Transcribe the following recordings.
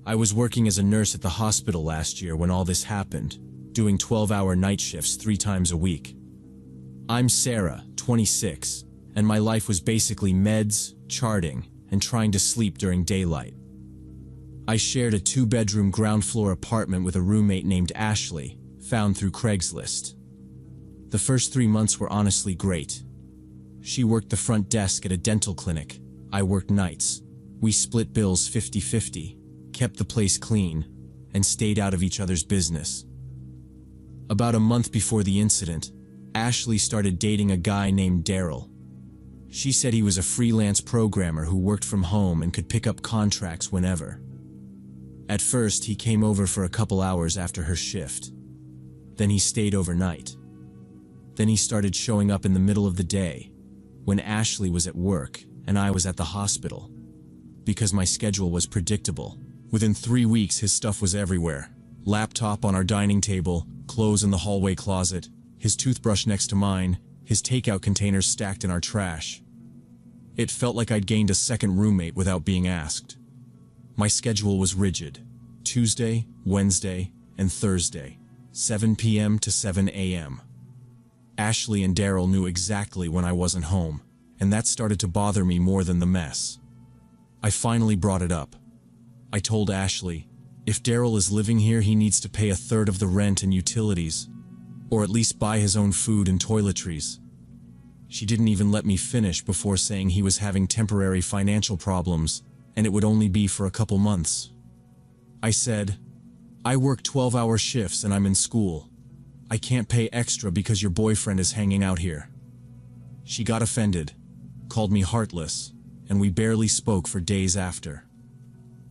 I was working as a nurse at the hospital last year when all this happened, doing 12-hour night shifts 3 times a week. I'm Sarah, 26, and my life was basically meds, charting, and trying to sleep during daylight. I shared a 2-bedroom ground-floor apartment with a roommate named Ashley, found through Craigslist. The first 3 months were honestly great. She worked the front desk at a dental clinic. I worked nights. We split bills 50-50, kept the place clean, and stayed out of each other's business. About a month before the incident, Ashley started dating a guy named Daryl. She said he was a freelance programmer who worked from home and could pick up contracts whenever. At first, he came over for a couple hours after her shift. Then he stayed overnight. Then he started showing up in the middle of the day, when Ashley was at work and I was at the hospital. Because my schedule was predictable. Within 3 weeks, his stuff was everywhere. Laptop on our dining table, clothes in the hallway closet, his toothbrush next to mine, his takeout containers stacked in our trash. It felt like I'd gained a second roommate without being asked. My schedule was rigid. Tuesday, Wednesday, and Thursday, 7 p.m. to 7 a.m. Ashley and Daryl knew exactly when I wasn't home, and that started to bother me more than the mess. I finally brought it up. I told Ashley, if Daryl is living here, he needs to pay 1/3 of the rent and utilities, or at least buy his own food and toiletries. She didn't even let me finish before saying he was having temporary financial problems, and it would only be for a couple months. I said, I work 12-hour shifts and I'm in school. I can't pay extra because your boyfriend is hanging out here. She got offended, called me heartless, and we barely spoke for days after.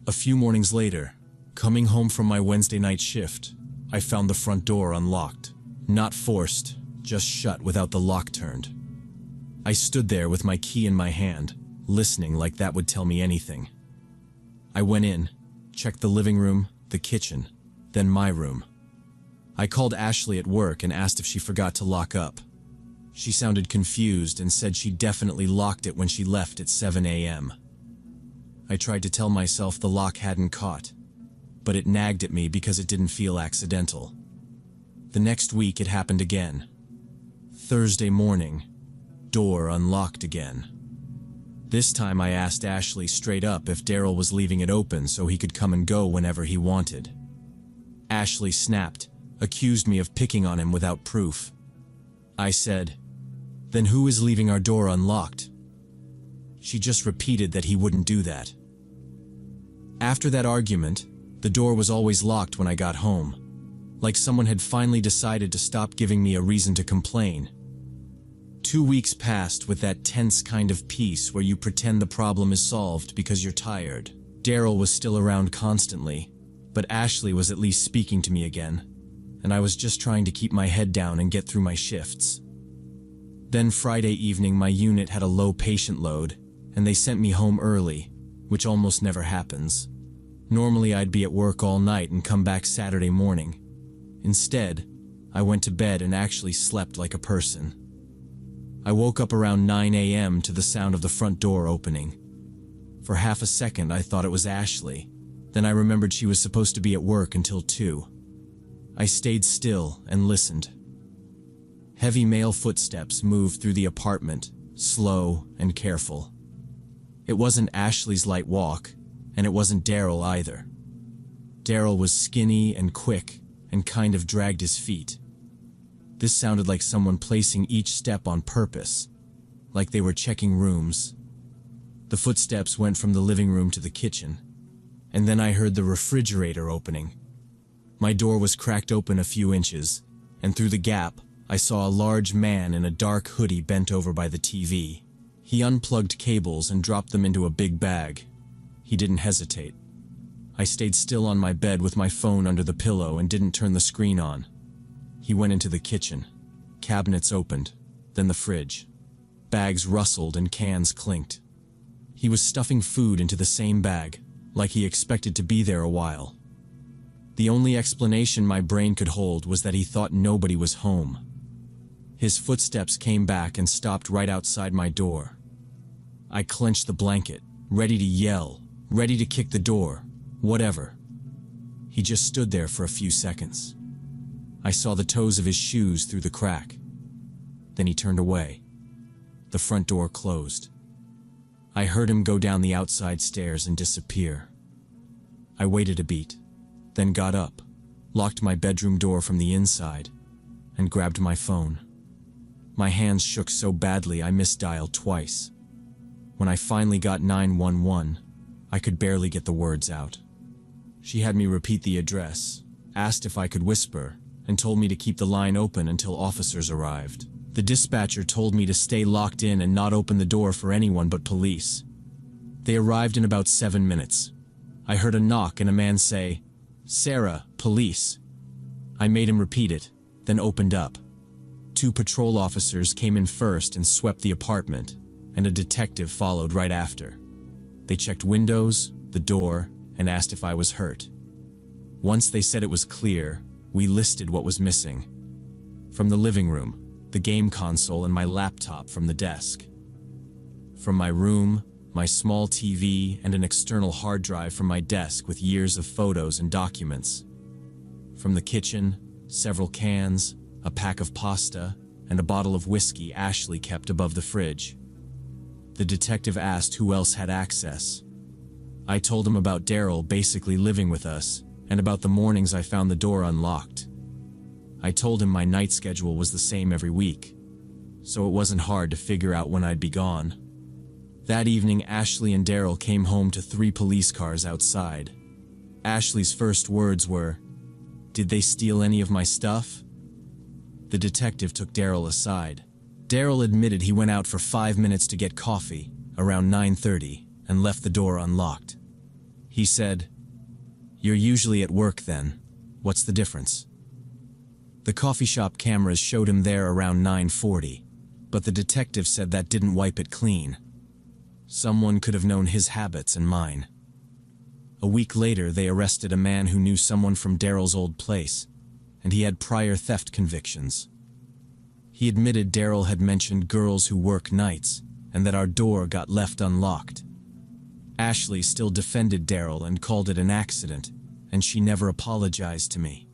A few mornings later, coming home from my Wednesday night shift, I found the front door unlocked. Not forced, just shut without the lock turned. I stood there with my key in my hand, listening like that would tell me anything. I went in, checked the living room, the kitchen, then my room. I called Ashley at work and asked if she forgot to lock up. She sounded confused and said she definitely locked it when she left at 7 a.m. I tried to tell myself the lock hadn't caught, but it nagged at me because it didn't feel accidental. The next week it happened again. Thursday morning, door unlocked again. This time I asked Ashley straight up if Daryl was leaving it open so he could come and go whenever he wanted. Ashley snapped, accused me of picking on him without proof. I said, then who is leaving our door unlocked? She just repeated that he wouldn't do that. After that argument, the door was always locked when I got home, like someone had finally decided to stop giving me a reason to complain. 2 weeks passed with that tense kind of peace where you pretend the problem is solved because you're tired. Daryl was still around constantly, but Ashley was at least speaking to me again, and I was just trying to keep my head down and get through my shifts. Then Friday evening my unit had a low patient load, and they sent me home early, which almost never happens. Normally I'd be at work all night and come back Saturday morning. Instead, I went to bed and actually slept like a person. I woke up around 9 a.m. to the sound of the front door opening. For half a second I thought it was Ashley. Then I remembered she was supposed to be at work until 2. I stayed still and listened. Heavy male footsteps moved through the apartment, slow and careful. It wasn't Ashley's light walk, and it wasn't Daryl either. Daryl was skinny and quick and kind of dragged his feet. This sounded like someone placing each step on purpose, like they were checking rooms. The footsteps went from the living room to the kitchen, and then I heard the refrigerator opening. My door was cracked open a few inches, and through the gap, I saw a large man in a dark hoodie bent over by the TV. He unplugged cables and dropped them into a big bag. He didn't hesitate. I stayed still on my bed with my phone under the pillow and didn't turn the screen on. He went into the kitchen. Cabinets opened, then the fridge. Bags rustled and cans clinked. He was stuffing food into the same bag, like he expected to be there a while. The only explanation my brain could hold was that he thought nobody was home. His footsteps came back and stopped right outside my door. I clenched the blanket, ready to yell, ready to kick the door, whatever. He just stood there for a few seconds. I saw the toes of his shoes through the crack. Then he turned away. The front door closed. I heard him go down the outside stairs and disappear. I waited a beat, then got up, locked my bedroom door from the inside, and grabbed my phone. My hands shook so badly I misdialed twice. When I finally got 911, I could barely get the words out. She had me repeat the address, asked if I could whisper, and told me to keep the line open until officers arrived. The dispatcher told me to stay locked in and not open the door for anyone but police. They arrived in about 7 minutes. I heard a knock and a man say, "Sarah, police." I made him repeat it, then opened up. 2 patrol officers came in first and swept the apartment, and a detective followed right after. They checked windows, the door, and asked if I was hurt. Once they said it was clear, we listed what was missing. From the living room, the game console and my laptop from the desk. From my room, my small TV and an external hard drive from my desk with years of photos and documents. From the kitchen, several cans, a pack of pasta, and a bottle of whiskey Ashley kept above the fridge. The detective asked who else had access. I told him about Daryl basically living with us, and about the mornings I found the door unlocked. I told him my night schedule was the same every week, so it wasn't hard to figure out when I'd be gone. That evening, Ashley and Daryl came home to 3 police cars outside. Ashley's first words were, "Did they steal any of my stuff?" The detective took Daryl aside. Daryl admitted he went out for 5 minutes to get coffee, around 9:30, and left the door unlocked. He said, "You're usually at work then. What's the difference?" The coffee shop cameras showed him there around 9:40, but the detective said that didn't wipe it clean. Someone could have known his habits and mine. A week later, they arrested a man who knew someone from Daryl's old place, and he had prior theft convictions. He admitted Daryl had mentioned girls who work nights, and that our door got left unlocked. Ashley still defended Daryl and called it an accident, and she never apologized to me.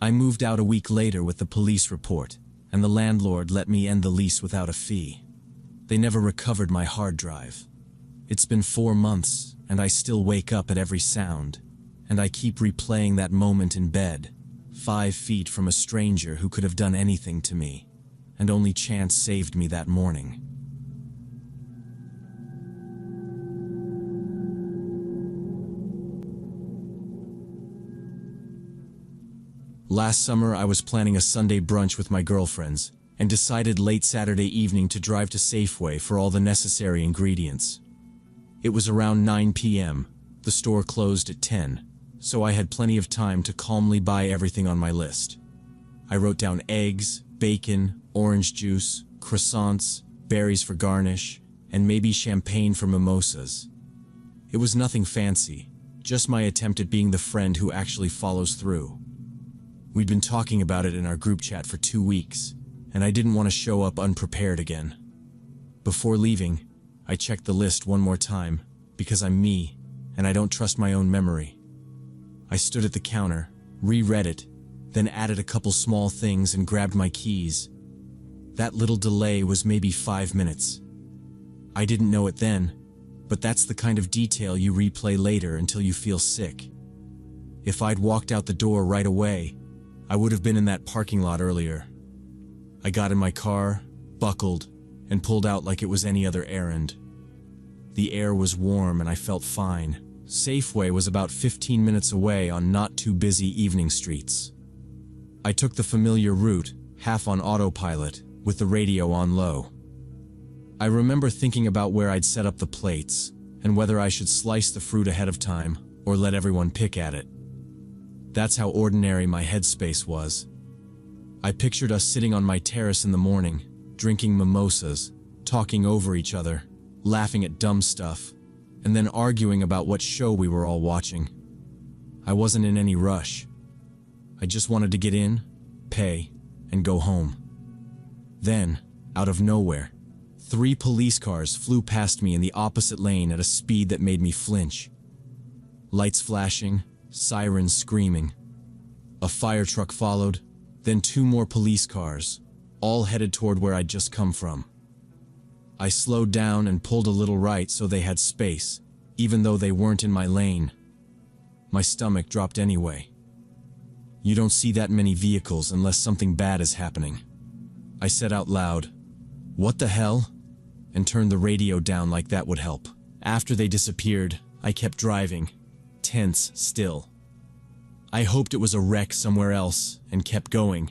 I moved out a week later with the police report, and the landlord let me end the lease without a fee. They never recovered my hard drive. It's been 4 months, and I still wake up at every sound, and I keep replaying that moment in bed, 5 feet from a stranger who could have done anything to me, and only chance saved me that morning. Last summer, I was planning a Sunday brunch with my girlfriends, and decided late Saturday evening to drive to Safeway for all the necessary ingredients. It was around 9 p.m. The store closed at 10, so I had plenty of time to calmly buy everything on my list. I wrote down eggs, bacon, orange juice, croissants, berries for garnish, and maybe champagne for mimosas. It was nothing fancy, just my attempt at being the friend who actually follows through. We'd been talking about it in our group chat for 2 weeks, and I didn't want to show up unprepared again. Before leaving, I checked the list one more time, because I'm me, and I don't trust my own memory. I stood at the counter, reread it, then added a couple small things and grabbed my keys. That little delay was maybe 5 minutes. I didn't know it then, but that's the kind of detail you replay later until you feel sick. If I'd walked out the door right away, I would have been in that parking lot earlier. I got in my car, buckled, and pulled out like it was any other errand. The air was warm and I felt fine. Safeway was about 15 minutes away on not too busy evening streets. I took the familiar route, half on autopilot, with the radio on low. I remember thinking about where I'd set up the plates, and whether I should slice the fruit ahead of time, or let everyone pick at it. That's how ordinary my headspace was. I pictured us sitting on my terrace in the morning, drinking mimosas, talking over each other, laughing at dumb stuff, and then arguing about what show we were all watching. I wasn't in any rush. I just wanted to get in, pay, and go home. Then, out of nowhere, 3 police cars flew past me in the opposite lane at a speed that made me flinch. Lights flashing, sirens screaming. A fire truck followed, then 2 more police cars, all headed toward where I'd just come from. I slowed down and pulled a little right so they had space, even though they weren't in my lane. My stomach dropped anyway. You don't see that many vehicles unless something bad is happening. I said out loud, "What the hell?" and turned the radio down like that would help. After they disappeared, I kept driving, tense still. I hoped it was a wreck somewhere else and kept going.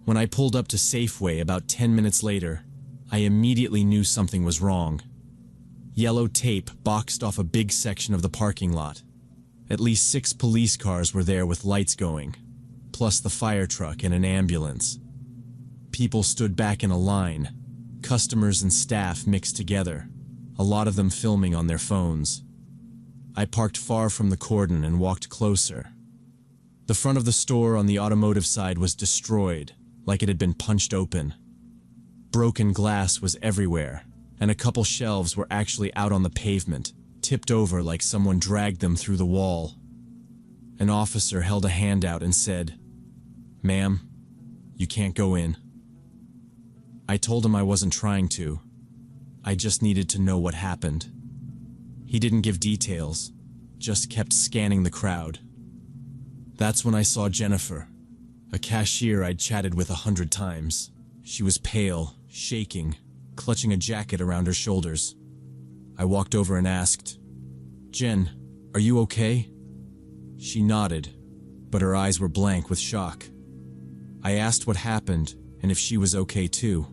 When I pulled up to Safeway about 10 minutes later, I immediately knew something was wrong. Yellow tape boxed off a big section of the parking lot. At least 6 police cars were there with lights going, plus the fire truck and an ambulance. People stood back in a line, customers and staff mixed together, a lot of them filming on their phones. I parked far from the cordon and walked closer. The front of the store on the automotive side was destroyed, like it had been punched open. Broken glass was everywhere, and a couple shelves were actually out on the pavement, tipped over like someone dragged them through the wall. An officer held a hand out and said, "Ma'am, you can't go in." I told him I wasn't trying to. I just needed to know what happened. He didn't give details, just kept scanning the crowd. That's when I saw Jennifer, a cashier I'd chatted with 100 times. She was pale, shaking, clutching a jacket around her shoulders. I walked over and asked, "Jen, are you okay?" She nodded, but her eyes were blank with shock. I asked what happened and if she was okay too.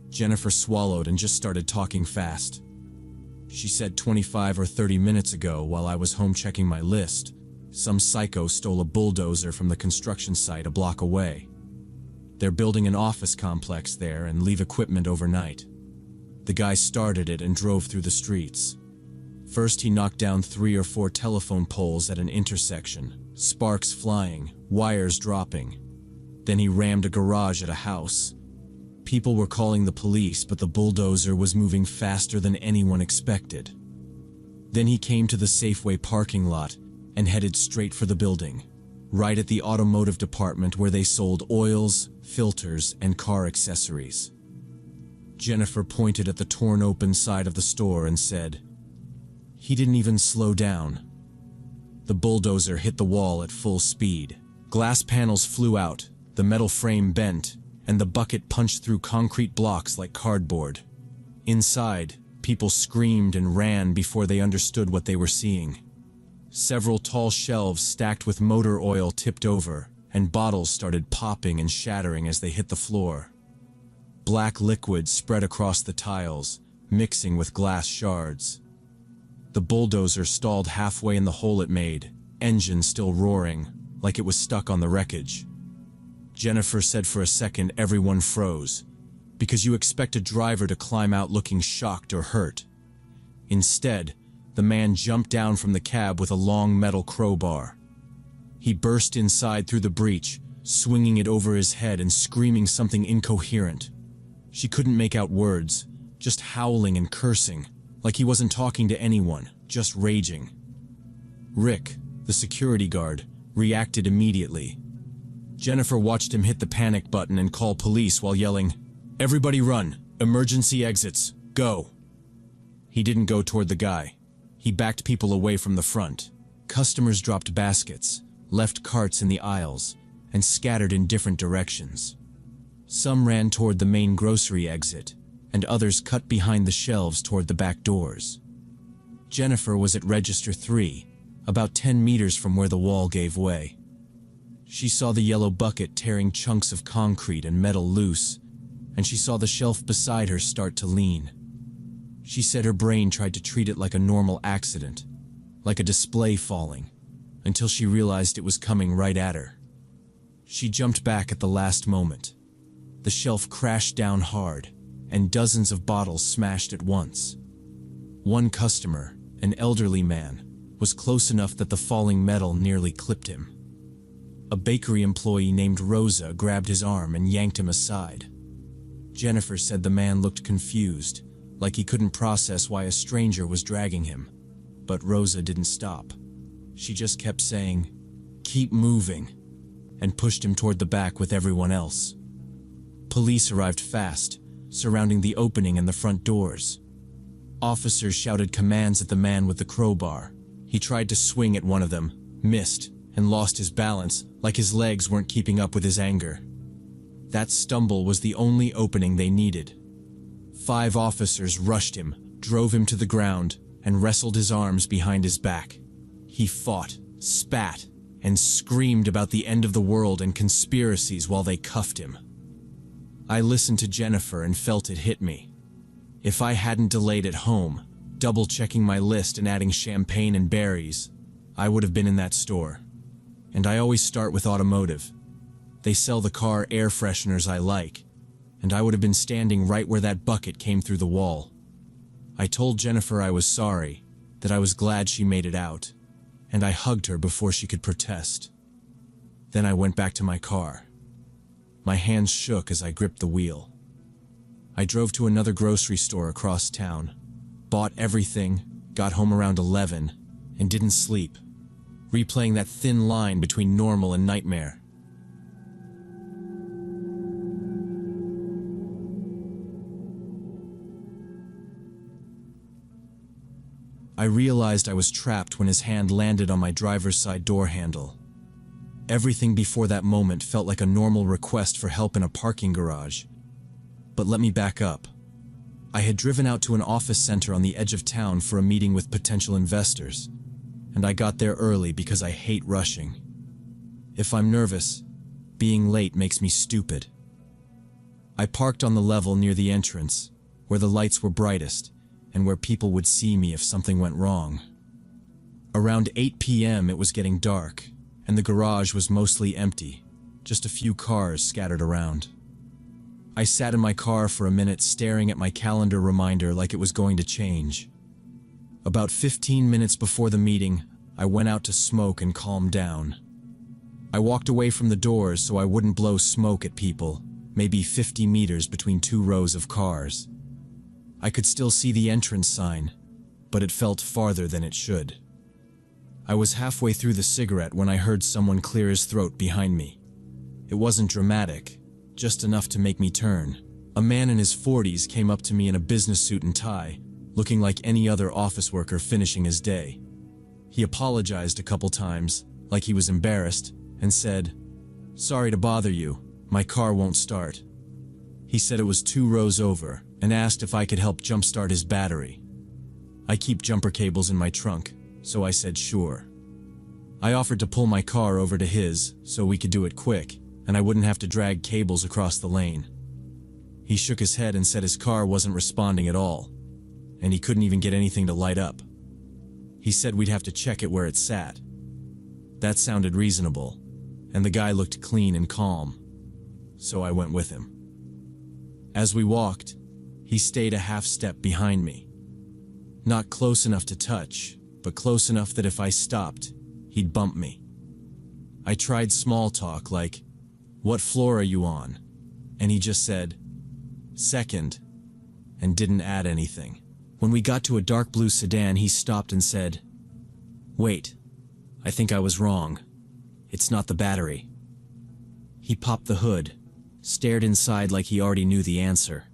Jennifer swallowed and just started talking fast. She said 25 or 30 minutes ago, while I was home checking my list, some psycho stole a bulldozer from the construction site a block away. They're building an office complex there and leave equipment overnight. The guy started it and drove through the streets. First, he knocked down 3 or 4 telephone poles at an intersection, sparks flying, wires dropping. Then he rammed a garage at a house. People were calling the police, but the bulldozer was moving faster than anyone expected. Then he came to the Safeway parking lot and headed straight for the building, right at the automotive department where they sold oils, filters, and car accessories. Jennifer pointed at the torn open side of the store and said, "He didn't even slow down." The bulldozer hit the wall at full speed. Glass panels flew out, the metal frame bent, and the bucket punched through concrete blocks like cardboard. Inside, people screamed and ran before they understood what they were seeing. Several tall shelves stacked with motor oil tipped over, and bottles started popping and shattering as they hit the floor. Black liquid spread across the tiles, mixing with glass shards. The bulldozer stalled halfway in the hole it made, engine still roaring, like it was stuck on the wreckage. Jennifer said for a second everyone froze, because you expect a driver to climb out looking shocked or hurt. Instead, the man jumped down from the cab with a long metal crowbar. He burst inside through the breach, swinging it over his head and screaming something incoherent. She couldn't make out words, just howling and cursing, like he wasn't talking to anyone, just raging. Rick, the security guard, reacted immediately. Jennifer watched him hit the panic button and call police while yelling, "Everybody run! Emergency exits! Go!" He didn't go toward the guy. He backed people away from the front. Customers dropped baskets, left carts in the aisles, and scattered in different directions. Some ran toward the main grocery exit, and others cut behind the shelves toward the back doors. Jennifer was at register 3, about 10 meters from where the wall gave way. She saw the yellow bucket tearing chunks of concrete and metal loose, and she saw the shelf beside her start to lean. She said her brain tried to treat it like a normal accident, like a display falling, until she realized it was coming right at her. She jumped back at the last moment. The shelf crashed down hard, and dozens of bottles smashed at once. One customer, an elderly man, was close enough that the falling metal nearly clipped him. A bakery employee named Rosa grabbed his arm and yanked him aside. Jennifer said the man looked confused, like he couldn't process why a stranger was dragging him, but Rosa didn't stop. She just kept saying, "Keep moving," and pushed him toward the back with everyone else. Police arrived fast, surrounding the opening and the front doors. Officers shouted commands at the man with the crowbar. He tried to swing at one of them, missed, and lost his balance, like his legs weren't keeping up with his anger. That stumble was the only opening they needed. 5 officers rushed him, drove him to the ground, and wrestled his arms behind his back. He fought, spat, and screamed about the end of the world and conspiracies while they cuffed him. I listened to Jennifer and felt it hit me. If I hadn't delayed at home, double-checking my list and adding champagne and berries, I would have been in that store. And I always start with automotive. They sell the car air fresheners I like, and I would have been standing right where that bucket came through the wall. I told Jennifer I was sorry, that I was glad she made it out, and I hugged her before she could protest. Then I went back to my car. My hands shook as I gripped the wheel. I drove to another grocery store across town, bought everything, got home around 11, and didn't sleep, replaying that thin line between normal and nightmare. I realized I was trapped when his hand landed on my driver's side door handle. Everything before that moment felt like a normal request for help in a parking garage. But let me back up. I had driven out to an office center on the edge of town for a meeting with potential investors, and I got there early because I hate rushing. If I'm nervous, being late makes me stupid. I parked on the level near the entrance, where the lights were brightest, and where people would see me if something went wrong. Around 8 p.m. it was getting dark, and the garage was mostly empty, just a few cars scattered around. I sat in my car for a minute staring at my calendar reminder like it was going to change. About 15 minutes before the meeting, I went out to smoke and calm down. I walked away from the doors so I wouldn't blow smoke at people, maybe 50 meters between 2 rows of cars. I could still see the entrance sign, but it felt farther than it should. I was halfway through the cigarette when I heard someone clear his throat behind me. It wasn't dramatic, just enough to make me turn. A man in his 40s came up to me in a business suit and tie, looking like any other office worker finishing his day. He apologized a couple times, like he was embarrassed, and said, "Sorry to bother you, my car won't start." He said it was 2 rows over, and asked if I could help jumpstart his battery. I keep jumper cables in my trunk, so I said sure. I offered to pull my car over to his so we could do it quick, and I wouldn't have to drag cables across the lane. He shook his head and said his car wasn't responding at all, and he couldn't even get anything to light up. He said we'd have to check it where it sat. That sounded reasonable, and the guy looked clean and calm, so I went with him. As we walked, he stayed a half step behind me. Not close enough to touch, but close enough that if I stopped, he'd bump me. I tried small talk like, "What floor are you on?" And he just said, "Second," and didn't add anything. When we got to a dark blue sedan, he stopped and said, "Wait, I think I was wrong. It's not the battery." He popped the hood, stared inside like he already knew the answer,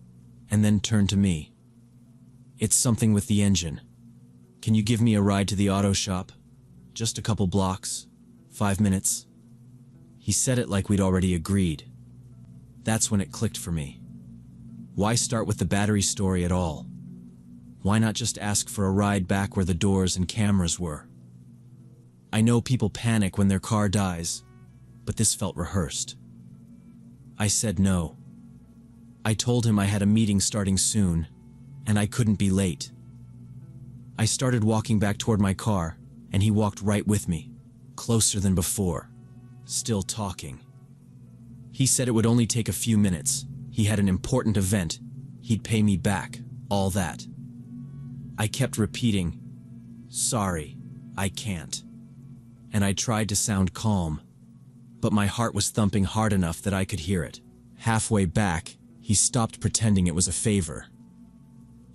and then turned to me. "It's something with the engine. Can you give me a ride to the auto shop? Just a couple blocks, 5 minutes." He said it like we'd already agreed. That's when it clicked for me. Why start with the battery story at all? Why not just ask for a ride back where the doors and cameras were? I know people panic when their car dies, but this felt rehearsed. I said no. I told him I had a meeting starting soon, and I couldn't be late. I started walking back toward my car, and he walked right with me, closer than before, still talking. He said it would only take a few minutes. He had an important event. He'd pay me back, all that. I kept repeating, "Sorry, I can't." And I tried to sound calm, but my heart was thumping hard enough that I could hear it. Halfway back, he stopped pretending it was a favor.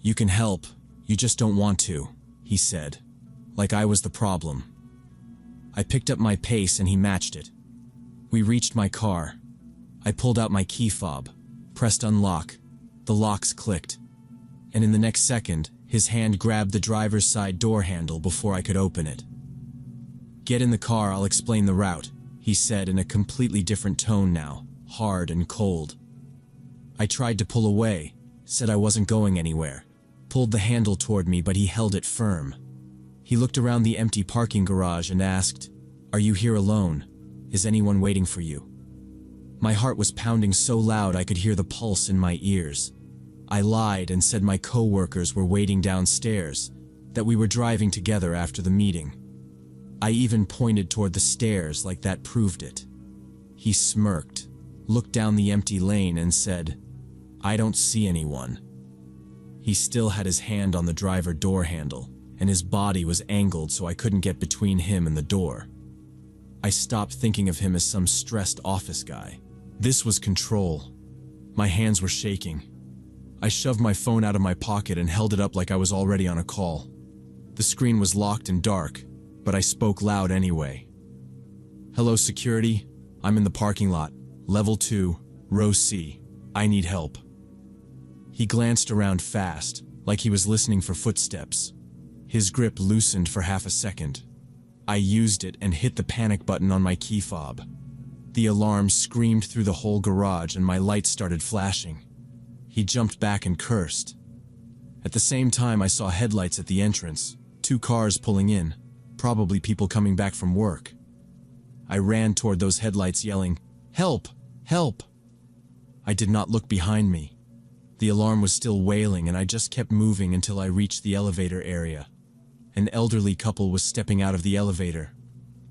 "You can help, you just don't want to," he said, like I was the problem. I picked up my pace and he matched it. We reached my car. I pulled out my key fob, pressed unlock. The locks clicked. And in the next second, his hand grabbed the driver's side door handle before I could open it. "Get in the car, I'll explain the route," he said in a completely different tone now, hard and cold. I tried to pull away, said I wasn't going anywhere, pulled the handle toward me, but he held it firm. He looked around the empty parking garage and asked, "Are you here alone? Is anyone waiting for you?" My heart was pounding so loud I could hear the pulse in my ears. I lied and said my co-workers were waiting downstairs, that we were driving together after the meeting. I even pointed toward the stairs like that proved it. He smirked, looked down the empty lane and said, "I don't see anyone." He still had his hand on the driver door handle, and his body was angled so I couldn't get between him and the door. I stopped thinking of him as some stressed office guy. This was control. My hands were shaking. I shoved my phone out of my pocket and held it up like I was already on a call. The screen was locked and dark, but I spoke loud anyway. "Hello, security. I'm in the parking lot. Level 2, row C. I need help." He glanced around fast, like he was listening for footsteps. His grip loosened for half a second. I used it and hit the panic button on my key fob. The alarm screamed through the whole garage and my lights started flashing. He jumped back and cursed. At the same time, I saw headlights at the entrance, 2 cars pulling in, probably people coming back from work. I ran toward those headlights yelling, "Help! Help!" I did not look behind me. The alarm was still wailing and I just kept moving until I reached the elevator area. An elderly couple was stepping out of the elevator.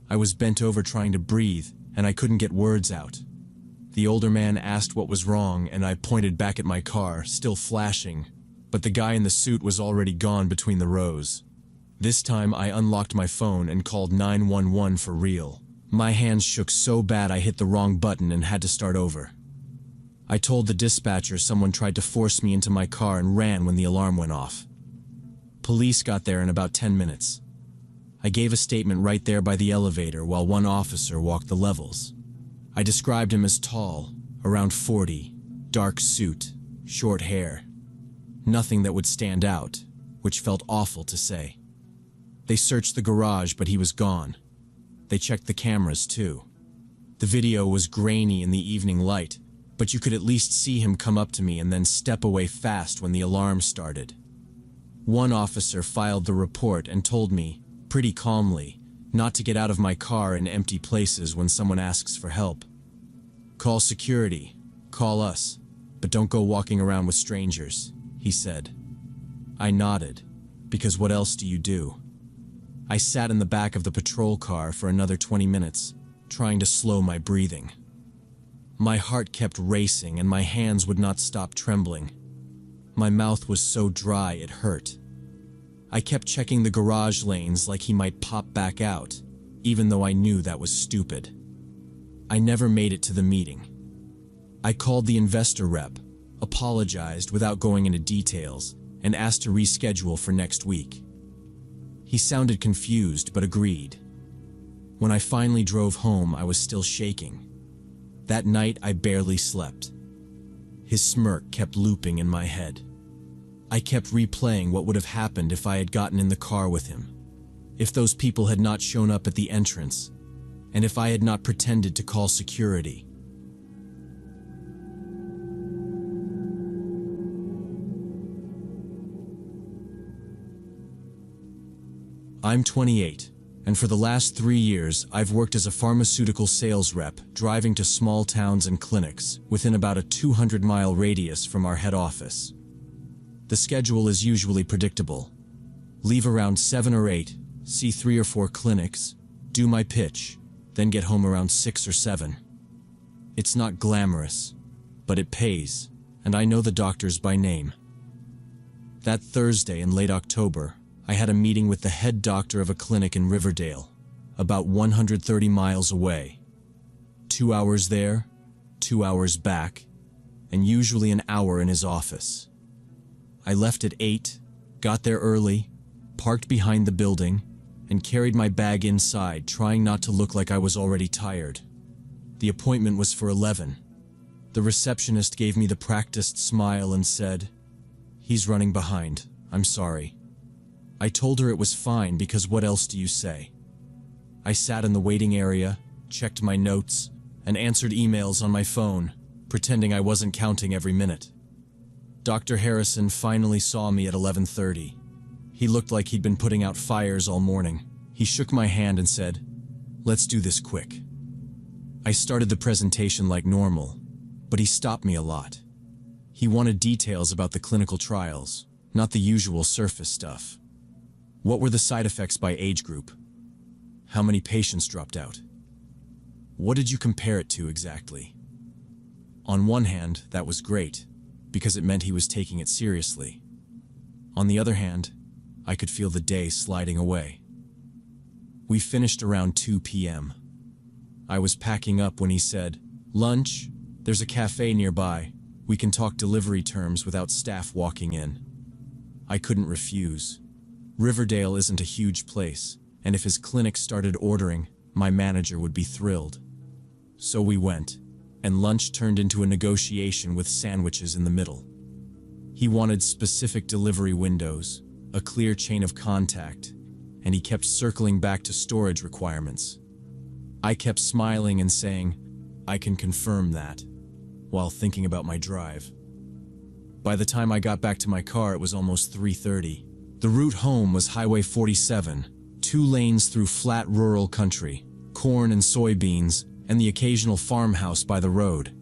I was bent over trying to breathe, and I couldn't get words out. The older man asked what was wrong, and I pointed back at my car, still flashing, but the guy in the suit was already gone between the rows. This time I unlocked my phone and called 911 for real. My hands shook so bad I hit the wrong button and had to start over. I told the dispatcher someone tried to force me into my car and ran when the alarm went off. Police got there in about 10 minutes. I gave a statement right there by the elevator while one officer walked the levels. I described him as tall, around 40, dark suit, short hair. Nothing that would stand out, which felt awful to say. They searched the garage, but he was gone. They checked the cameras too. The video was grainy in the evening light, but you could at least see him come up to me and then step away fast when the alarm started. One officer filed the report and told me, pretty calmly, not to get out of my car in empty places when someone asks for help. "Call security, call us, but don't go walking around with strangers," he said. I nodded, because what else do you do? I sat in the back of the patrol car for another 20 minutes, trying to slow my breathing. My heart kept racing and my hands would not stop trembling. My mouth was so dry it hurt. I kept checking the garage lanes like he might pop back out, even though I knew that was stupid. I never made it to the meeting. I called the investor rep, apologized without going into details, and asked to reschedule for next week. He sounded confused but agreed. When I finally drove home, I was still shaking. That night, I barely slept. His smirk kept looping in my head. I kept replaying what would have happened if I had gotten in the car with him, if those people had not shown up at the entrance, and if I had not pretended to call security. I'm 28, and for the last 3 years, I've worked as a pharmaceutical sales rep, driving to small towns and clinics within about a 200-mile radius from our head office. The schedule is usually predictable. Leave around 7 or 8, see 3 or 4 clinics, do my pitch, then get home around 6 or 7. It's not glamorous, but it pays, and I know the doctors by name. That Thursday in late October, I had a meeting with the head doctor of a clinic in Riverdale, about 130 miles away. 2 hours there, 2 hours back, and usually an hour in his office. I left at 8, got there early, parked behind the building, and carried my bag inside, trying not to look like I was already tired. The appointment was for 11. The receptionist gave me the practiced smile and said, "He's running behind. I'm sorry." I told her it was fine because what else do you say? I sat in the waiting area, checked my notes, and answered emails on my phone, pretending I wasn't counting every minute. Dr. Harrison finally saw me at 11:30. He looked like he'd been putting out fires all morning. He shook my hand and said, "Let's do this quick." I started the presentation like normal, but he stopped me a lot. He wanted details about the clinical trials, not the usual surface stuff. What were the side effects by age group? How many patients dropped out? What did you compare it to exactly? On one hand, that was great, because it meant he was taking it seriously. On the other hand, I could feel the day sliding away. We finished around 2 p.m. I was packing up when he said, "Lunch? There's a cafe nearby. We can talk delivery terms without staff walking in." I couldn't refuse. Riverdale isn't a huge place, and if his clinic started ordering, my manager would be thrilled. So we went, and lunch turned into a negotiation with sandwiches in the middle. He wanted specific delivery windows, a clear chain of contact, and he kept circling back to storage requirements. I kept smiling and saying, "I can confirm that," while thinking about my drive. By the time I got back to my car, it was almost 3:30. The route home was Highway 47, 2 lanes through flat rural country, corn and soybeans, and the occasional farmhouse by the road.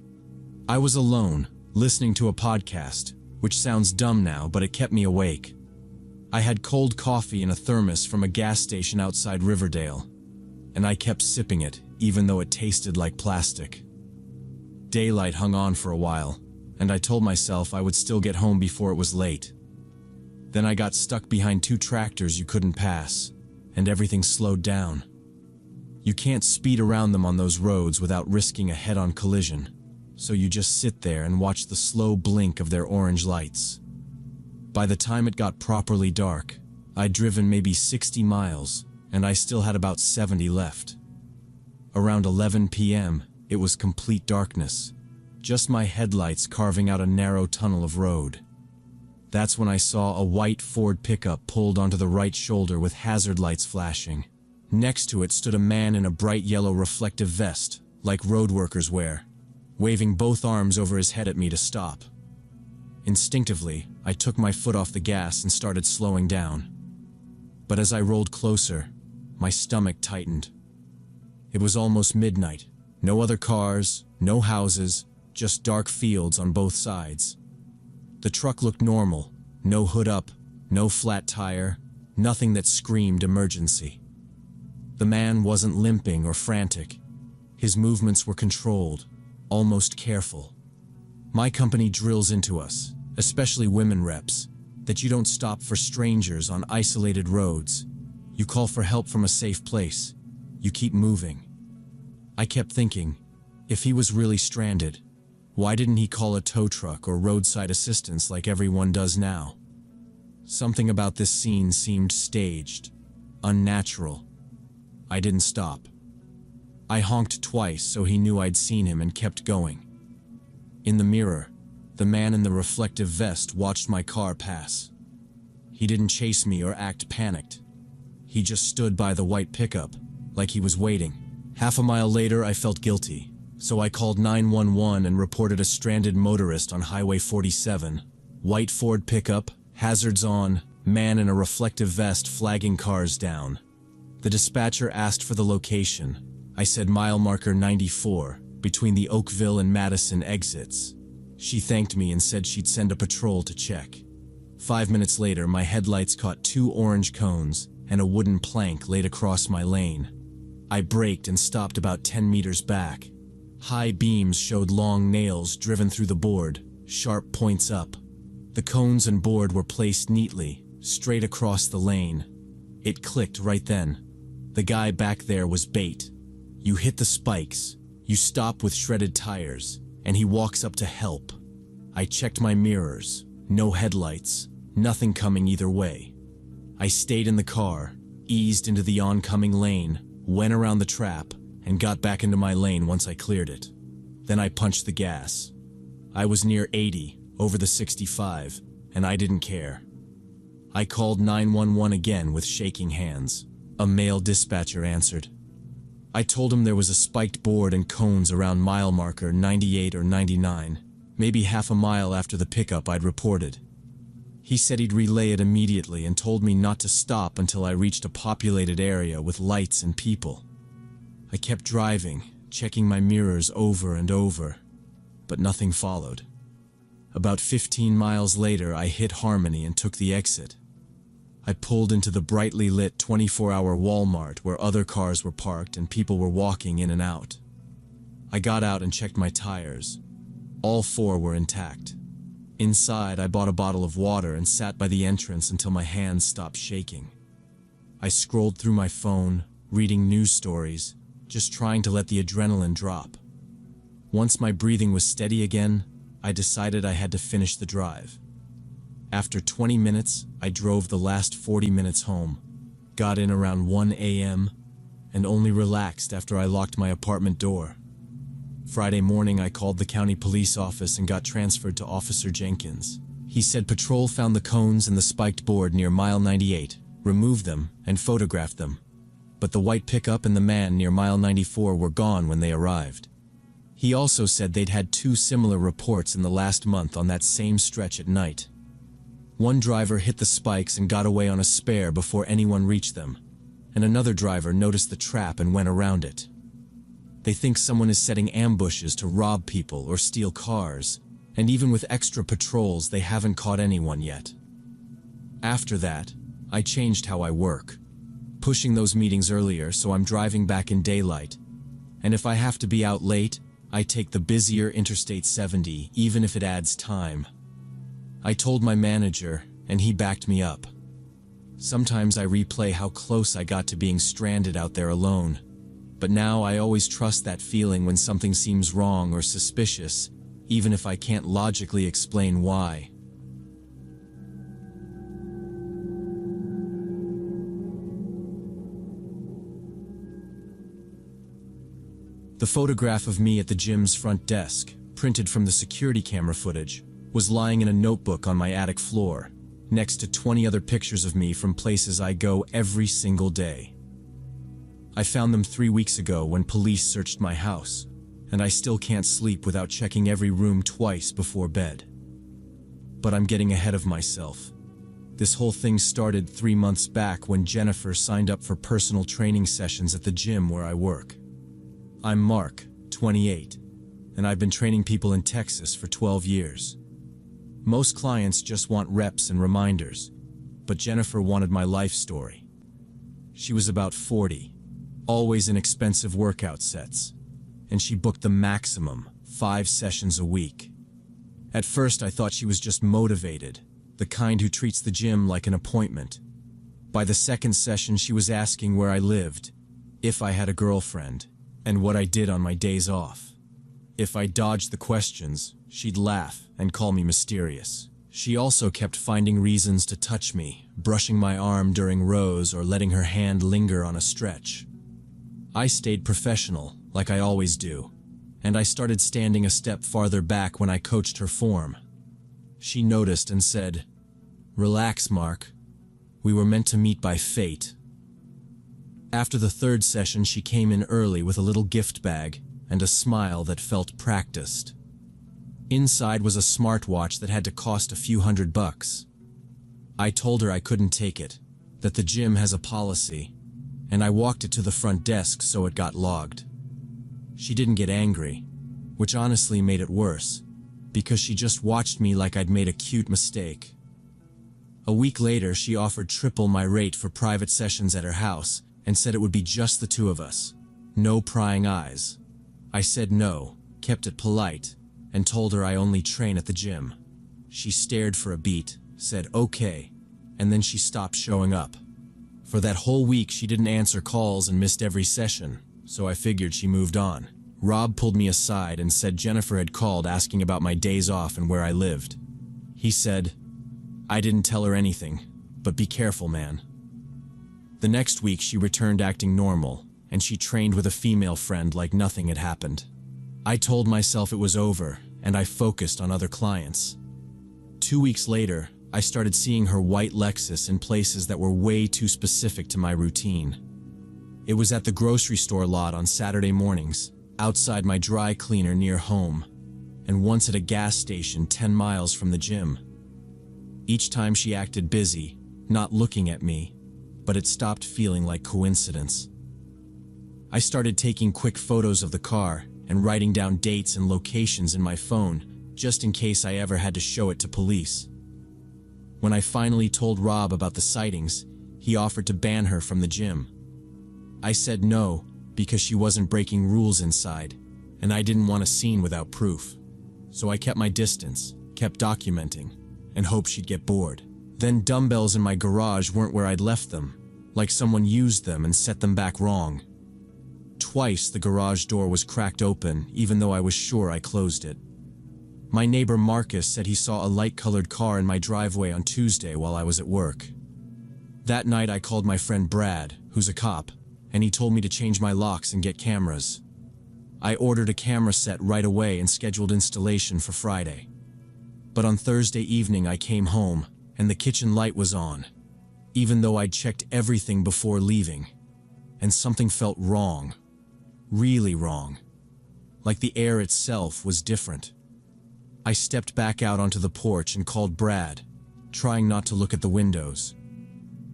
I was alone, listening to a podcast, which sounds dumb now, but it kept me awake. I had cold coffee in a thermos from a gas station outside Riverdale, and I kept sipping it, even though it tasted like plastic. Daylight hung on for a while, and I told myself I would still get home before it was late. Then I got stuck behind 2 tractors you couldn't pass, and everything slowed down. You can't speed around them on those roads without risking a head-on collision, so you just sit there and watch the slow blink of their orange lights. By the time it got properly dark, I'd driven maybe 60 miles, and I still had about 70 left. Around 11 p.m., it was complete darkness, just my headlights carving out a narrow tunnel of road. That's when I saw a white Ford pickup pulled onto the right shoulder with hazard lights flashing. Next to it stood a man in a bright yellow reflective vest, like road workers wear, waving both arms over his head at me to stop. Instinctively, I took my foot off the gas and started slowing down. But as I rolled closer, my stomach tightened. It was almost midnight. No other cars, no houses, just dark fields on both sides. The truck looked normal, no hood up, no flat tire, nothing that screamed emergency. The man wasn't limping or frantic. His movements were controlled, almost careful. My company drills into us, especially women reps, that you don't stop for strangers on isolated roads. You call for help from a safe place. You keep moving. I kept thinking, if he was really stranded, why didn't he call a tow truck or roadside assistance like everyone does now? Something about this scene seemed staged, unnatural. I didn't stop. I honked twice so he knew I'd seen him and kept going. In the mirror, the man in the reflective vest watched my car pass. He didn't chase me or act panicked. He just stood by the white pickup, like he was waiting. Half a mile later, I felt guilty, so I called 911 and reported a stranded motorist on Highway 47. White Ford pickup, hazards on, man in a reflective vest flagging cars down. The dispatcher asked for the location. I said mile marker 94, between the Oakville and Madison exits. She thanked me and said she'd send a patrol to check. 5 minutes later, my headlights caught 2 orange cones and a wooden plank laid across my lane. I braked and stopped about 10 meters back. High beams showed long nails driven through the board, sharp points up. The cones and board were placed neatly, straight across the lane. It clicked right then. The guy back there was bait. You hit the spikes, you stop with shredded tires, and he walks up to help. I checked my mirrors, no headlights, nothing coming either way. I stayed in the car, eased into the oncoming lane, went around the trap, and got back into my lane once I cleared it. Then I punched the gas. I was near 80, over the 65, and I didn't care. I called 911 again with shaking hands. A male dispatcher answered. I told him there was a spiked board and cones around mile marker 98 or 99, maybe half a mile after the pickup I'd reported. He said he'd relay it immediately and told me not to stop until I reached a populated area with lights and people. I kept driving, checking my mirrors over and over, but nothing followed. About 15 miles later, I hit Harmony and took the exit. I pulled into the brightly lit 24-hour Walmart where other cars were parked and people were walking in and out. I got out and checked my tires. All 4 were intact. Inside, I bought a bottle of water and sat by the entrance until my hands stopped shaking. I scrolled through my phone, reading news stories, just trying to let the adrenaline drop. Once my breathing was steady again, I decided I had to finish the drive. After 20 minutes, I drove the last 40 minutes home, got in around 1 a.m., and only relaxed after I locked my apartment door. Friday morning, I called the county police office and got transferred to Officer Jenkins. He said patrol found the cones and the spiked board near mile 98, removed them, and photographed them. But the white pickup and the man near mile 94 were gone when they arrived. He also said they'd had 2 similar reports in the last month on that same stretch at night. One driver hit the spikes and got away on a spare before anyone reached them, and another driver noticed the trap and went around it. They think someone is setting ambushes to rob people or steal cars, and even with extra patrols, they haven't caught anyone yet. After that, I changed how I work, pushing those meetings earlier so I'm driving back in daylight, and if I have to be out late, I take the busier Interstate 70, even if it adds time. I told my manager, and he backed me up. Sometimes I replay how close I got to being stranded out there alone, but now I always trust that feeling when something seems wrong or suspicious, even if I can't logically explain why. The photograph of me at the gym's front desk, printed from the security camera footage, was lying in a notebook on my attic floor, next to 20 other pictures of me from places I go every single day. I found them 3 weeks ago when police searched my house, and I still can't sleep without checking every room twice before bed. But I'm getting ahead of myself. This whole thing started 3 months back when Jennifer signed up for personal training sessions at the gym where I work. I'm Mark, 28, and I've been training people in Texas for 12 years. Most clients just want reps and reminders, but Jennifer wanted my life story. She was about 40, always in expensive workout sets, and she booked the maximum, 5 sessions a week. At first I thought she was just motivated, the kind who treats the gym like an appointment. By the second session she was asking where I lived, if I had a girlfriend, and what I did on my days off. If I dodged the questions, she'd laugh and call me mysterious. She also kept finding reasons to touch me, brushing my arm during rows or letting her hand linger on a stretch. I stayed professional, like I always do, and I started standing a step farther back when I coached her form. She noticed and said, "Relax, Mark. We were meant to meet by fate." After the 3rd session, she came in early with a little gift bag and a smile that felt practiced. Inside was a smartwatch that had to cost a few $100. I told her I couldn't take it, that the gym has a policy, and I walked it to the front desk so it got logged. She didn't get angry, which honestly made it worse, because she just watched me like I'd made a cute mistake. A week later, she offered triple my rate for private sessions at her house and said it would be just the 2 of us, no prying eyes. I said no, kept it polite, and told her I only train at the gym. She stared for a beat, said okay, and then she stopped showing up. For that whole week she didn't answer calls and missed every session, so I figured she moved on. Rob pulled me aside and said Jennifer had called asking about my days off and where I lived. He said, "I didn't tell her anything, but be careful, man." The next week she returned acting normal, and she trained with a female friend like nothing had happened. I told myself it was over, and I focused on other clients. 2 weeks later, I started seeing her white Lexus in places that were way too specific to my routine. It was at the grocery store lot on Saturday mornings, outside my dry cleaner near home, and once at a gas station 10 miles from the gym. Each time she acted busy, not looking at me, but it stopped feeling like coincidence. I started taking quick photos of the car and writing down dates and locations in my phone, just in case I ever had to show it to police. When I finally told Rob about the sightings, he offered to ban her from the gym. I said no, because she wasn't breaking rules inside, and I didn't want a scene without proof. So I kept my distance, kept documenting, and hoped she'd get bored. Then dumbbells in my garage weren't where I'd left them, like someone used them and set them back wrong. Twice the garage door was cracked open, even though I was sure I closed it. My neighbor Marcus said he saw a light-colored car in my driveway on Tuesday while I was at work. That night I called my friend Brad, who's a cop, and he told me to change my locks and get cameras. I ordered a camera set right away and scheduled installation for Friday. But on Thursday evening I came home, and the kitchen light was on, even though I'd checked everything before leaving. And something felt wrong. Really wrong. Like the air itself was different. I stepped back out onto the porch and called Brad, trying not to look at the windows.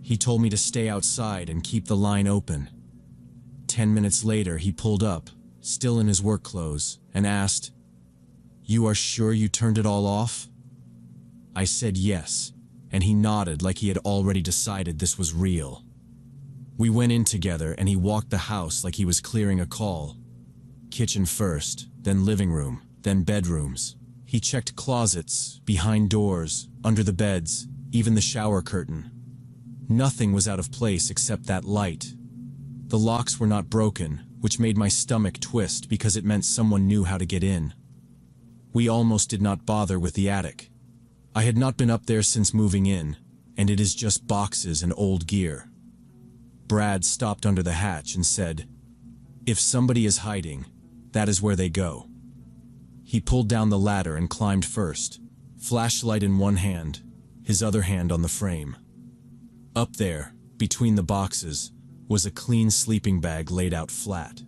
He told me to stay outside and keep the line open. 10 minutes later, he pulled up, still in his work clothes, and asked, "You are sure you turned it all off?" I said yes, and he nodded like he had already decided this was real. We went in together and he walked the house like he was clearing a call. Kitchen first, then living room, then bedrooms. He checked closets, behind doors, under the beds, even the shower curtain. Nothing was out of place except that light. The locks were not broken, which made my stomach twist because it meant someone knew how to get in. We almost did not bother with the attic. I had not been up there since moving in, and it is just boxes and old gear. Brad stopped under the hatch and said, "If somebody is hiding, that is where they go." He pulled down the ladder and climbed first, flashlight in one hand, his other hand on the frame. Up there, between the boxes, was a clean sleeping bag laid out flat.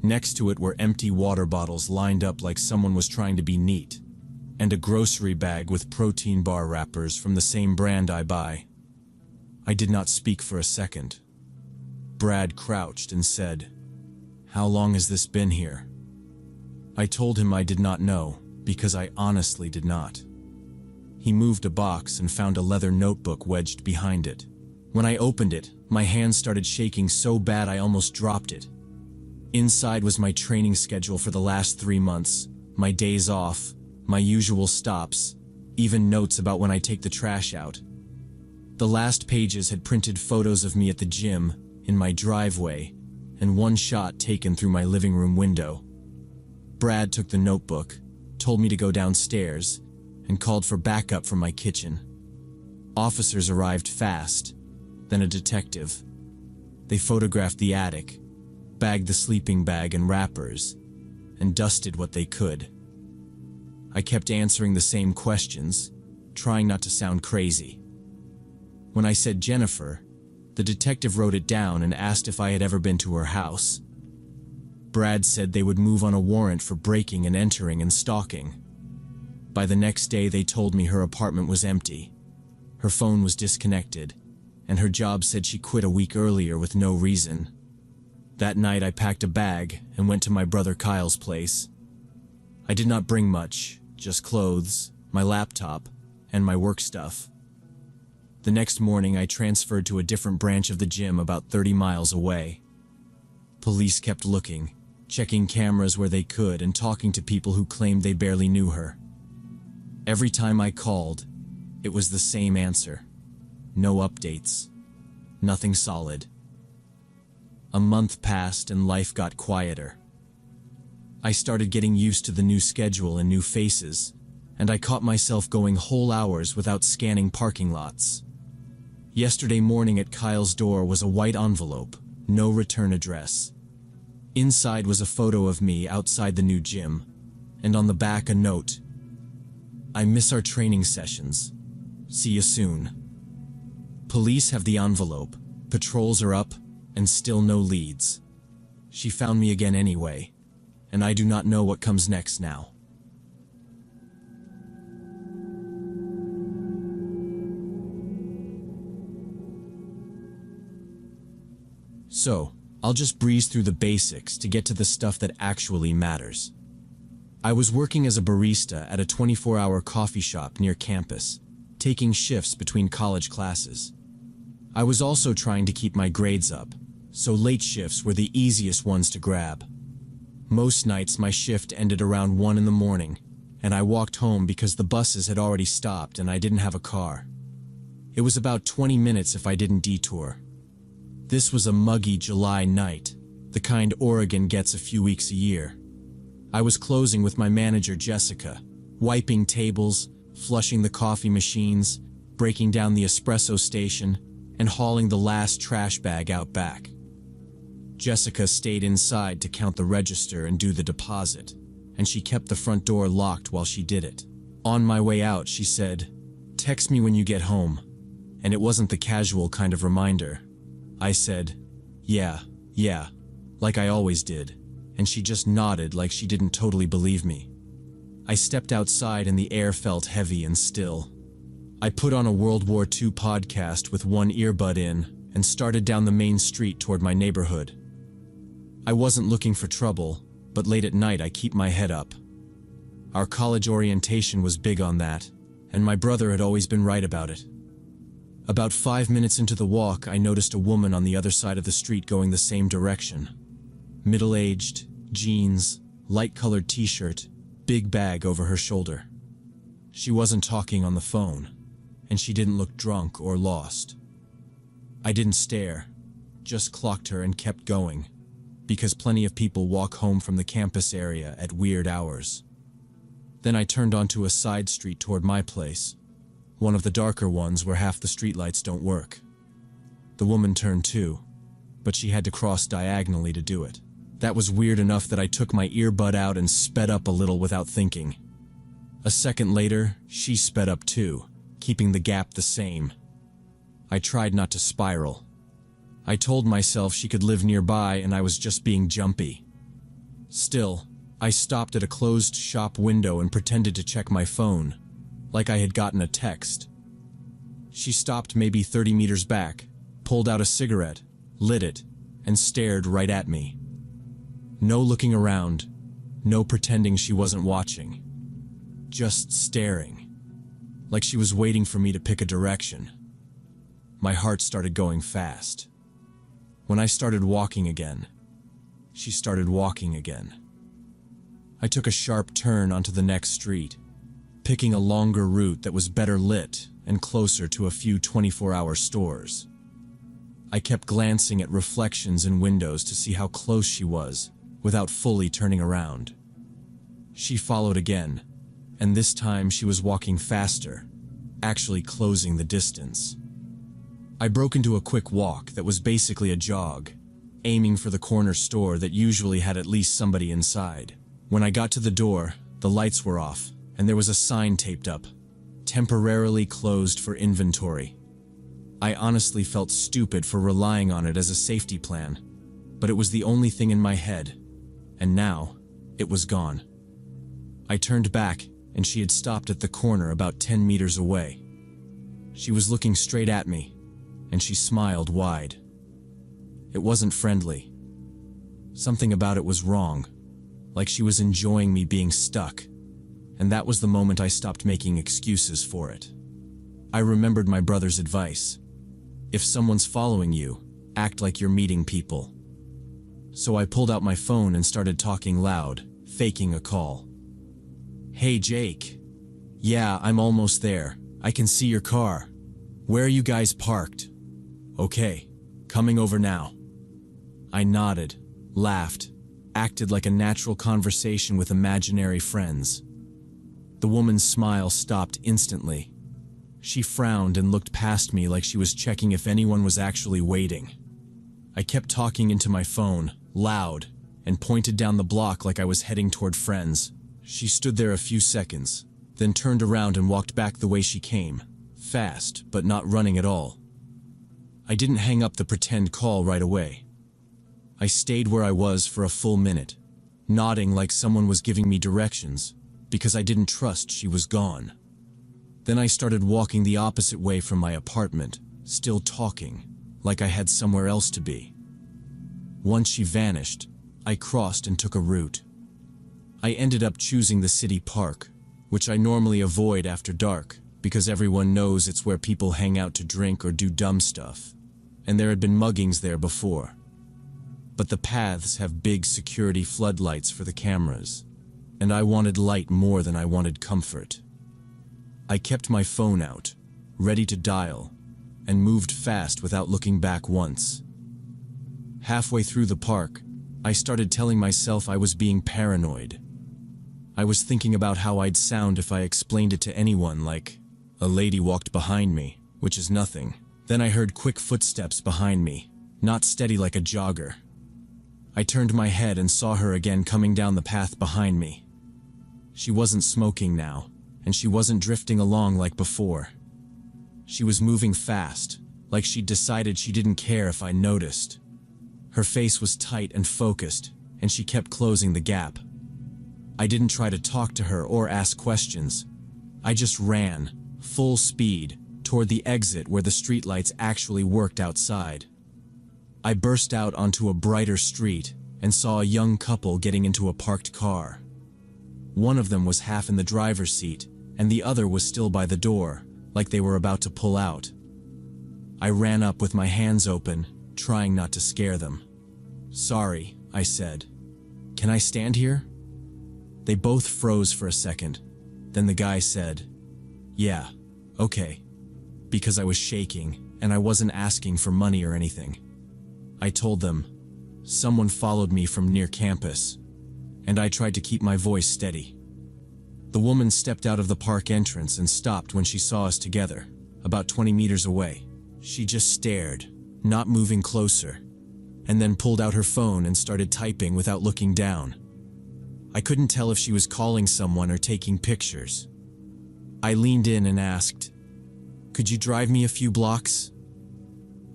Next to it were empty water bottles lined up like someone was trying to be neat, and a grocery bag with protein bar wrappers from the same brand I buy. I did not speak for a second. Brad crouched and said, "How long has this been here?" I told him I did not know, because I honestly did not. He moved a box and found a leather notebook wedged behind it. When I opened it, my hands started shaking so bad I almost dropped it. Inside was my training schedule for the last 3 months, my days off, my usual stops, even notes about when I take the trash out. The last pages had printed photos of me at the gym, in my driveway, and one shot taken through my living room window. Brad took the notebook, told me to go downstairs, and called for backup from my kitchen. Officers arrived fast, then a detective. They photographed the attic, bagged the sleeping bag and wrappers, and dusted what they could. I kept answering the same questions, trying not to sound crazy. When I said Jennifer, the detective wrote it down and asked if I had ever been to her house. Brad said they would move on a warrant for breaking and entering and stalking. By the next day, they told me her apartment was empty. Her phone was disconnected, and her job said she quit a week earlier with no reason. That night, I packed a bag and went to my brother Kyle's place. I did not bring much, just clothes, my laptop, and my work stuff. The next morning, I transferred to a different branch of the gym about 30 miles away. Police kept looking, checking cameras where they could and talking to people who claimed they barely knew her. Every time I called, it was the same answer. No updates. Nothing solid. A month passed and life got quieter. I started getting used to the new schedule and new faces, and I caught myself going whole hours without scanning parking lots. Yesterday morning at Kyle's door was a white envelope, no return address. Inside was a photo of me outside the new gym, and on the back a note: "I miss our training sessions. See you soon." Police have the envelope, patrols are up, and still no leads. She found me again anyway, and I do not know what comes next now. So, I'll just breeze through the basics to get to the stuff that actually matters. I was working as a barista at a 24-hour coffee shop near campus, taking shifts between college classes. I was also trying to keep my grades up, so late shifts were the easiest ones to grab. Most nights my shift ended around 1 in the morning, and I walked home because the buses had already stopped and I didn't have a car. It was about 20 minutes if I didn't detour. This was a muggy July night, the kind Oregon gets a few weeks a year. I was closing with my manager Jessica, wiping tables, flushing the coffee machines, breaking down the espresso station, and hauling the last trash bag out back. Jessica stayed inside to count the register and do the deposit, and she kept the front door locked while she did it. On my way out, she said, "Text me when you get home," and it wasn't the casual kind of reminder. I said, yeah, like I always did, and she just nodded like she didn't totally believe me. I stepped outside and the air felt heavy and still. I put on a World War II podcast with one earbud in and started down the main street toward my neighborhood. I wasn't looking for trouble, but late at night I keep my head up. Our college orientation was big on that, and my brother had always been right about it. About 5 minutes into the walk, I noticed a woman on the other side of the street going the same direction. Middle-aged, jeans, light-colored t-shirt, big bag over her shoulder. She wasn't talking on the phone, and she didn't look drunk or lost. I didn't stare, just clocked her and kept going, because plenty of people walk home from the campus area at weird hours. Then I turned onto a side street toward my place, one of the darker ones where half the streetlights don't work. The woman turned too, but she had to cross diagonally to do it. That was weird enough that I took my earbud out and sped up a little without thinking. A second later, she sped up too, keeping the gap the same. I tried not to spiral. I told myself she could live nearby and I was just being jumpy. Still, I stopped at a closed shop window and pretended to check my phone, like I had gotten a text. She stopped maybe 30 meters back, pulled out a cigarette, lit it, and stared right at me. No looking around, no pretending she wasn't watching. Just staring, like she was waiting for me to pick a direction. My heart started going fast. When I started walking again, she started walking again. I took a sharp turn onto the next street, picking a longer route that was better lit and closer to a few 24-hour stores. I kept glancing at reflections in windows to see how close she was, without fully turning around. She followed again, and this time she was walking faster, actually closing the distance. I broke into a quick walk that was basically a jog, aiming for the corner store that usually had at least somebody inside. When I got to the door, the lights were off, and there was a sign taped up, "Temporarily closed for inventory." I honestly felt stupid for relying on it as a safety plan, but it was the only thing in my head, and now it was gone. I turned back, and she had stopped at the corner about 10 meters away. She was looking straight at me, and she smiled wide. It wasn't friendly. Something about it was wrong, like she was enjoying me being stuck, and that was the moment I stopped making excuses for it. I remembered my brother's advice. If someone's following you, act like you're meeting people. So I pulled out my phone and started talking loud, faking a call. "Hey Jake. Yeah, I'm almost there. I can see your car. Where are you guys parked? Okay, coming over now." I nodded, laughed, acted like a natural conversation with imaginary friends. The woman's smile stopped instantly. She frowned and looked past me like she was checking if anyone was actually waiting. I kept talking into my phone, loud, and pointed down the block like I was heading toward friends. She stood there a few seconds, then turned around and walked back the way she came, fast, but not running at all. I didn't hang up the pretend call right away. I stayed where I was for a full minute, nodding like someone was giving me directions, because I didn't trust she was gone. Then I started walking the opposite way from my apartment, still talking, like I had somewhere else to be. Once she vanished, I crossed and took a route. I ended up choosing the city park, which I normally avoid after dark, because everyone knows it's where people hang out to drink or do dumb stuff, and there had been muggings there before. But the paths have big security floodlights for the cameras, and I wanted light more than I wanted comfort. I kept my phone out, ready to dial, and moved fast without looking back once. Halfway through the park, I started telling myself I was being paranoid. I was thinking about how I'd sound if I explained it to anyone, like, a lady walked behind me, which is nothing. Then I heard quick footsteps behind me, not steady like a jogger. I turned my head and saw her again coming down the path behind me. She wasn't smoking now, and she wasn't drifting along like before. She was moving fast, like she'd decided she didn't care if I noticed. Her face was tight and focused, and she kept closing the gap. I didn't try to talk to her or ask questions. I just ran, full speed, toward the exit where the streetlights actually worked outside. I burst out onto a brighter street and saw a young couple getting into a parked car. One of them was half in the driver's seat, and the other was still by the door, like they were about to pull out. I ran up with my hands open, trying not to scare them. "Sorry," I said. "Can I stand here?" They both froze for a second. Then the guy said, "Yeah, okay," because I was shaking and I wasn't asking for money or anything. I told them, "Someone followed me from near campus," and I tried to keep my voice steady. The woman stepped out of the park entrance and stopped when she saw us together, about 20 meters away. She just stared, not moving closer, and then pulled out her phone and started typing without looking down. I couldn't tell if she was calling someone or taking pictures. I leaned in and asked, "Could you drive me a few blocks?"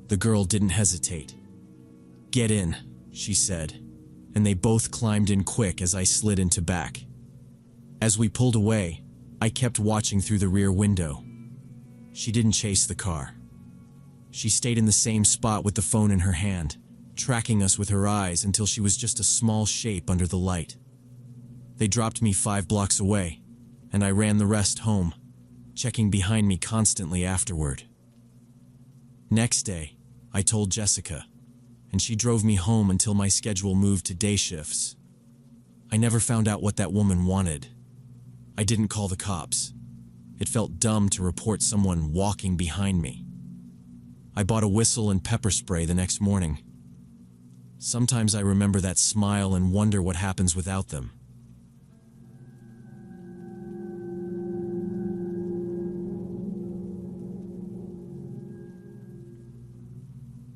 The girl didn't hesitate. "Get in," she said, and they both climbed in quick as I slid into back. As we pulled away, I kept watching through the rear window. She didn't chase the car. She stayed in the same spot with the phone in her hand, tracking us with her eyes until she was just a small shape under the light. They dropped me 5 blocks away, and I ran the rest home, checking behind me constantly afterward. Next day, I told Jessica, and she drove me home until my schedule moved to day shifts. I never found out what that woman wanted. I didn't call the cops. It felt dumb to report someone walking behind me. I bought a whistle and pepper spray the next morning. Sometimes I remember that smile and wonder what happens without them.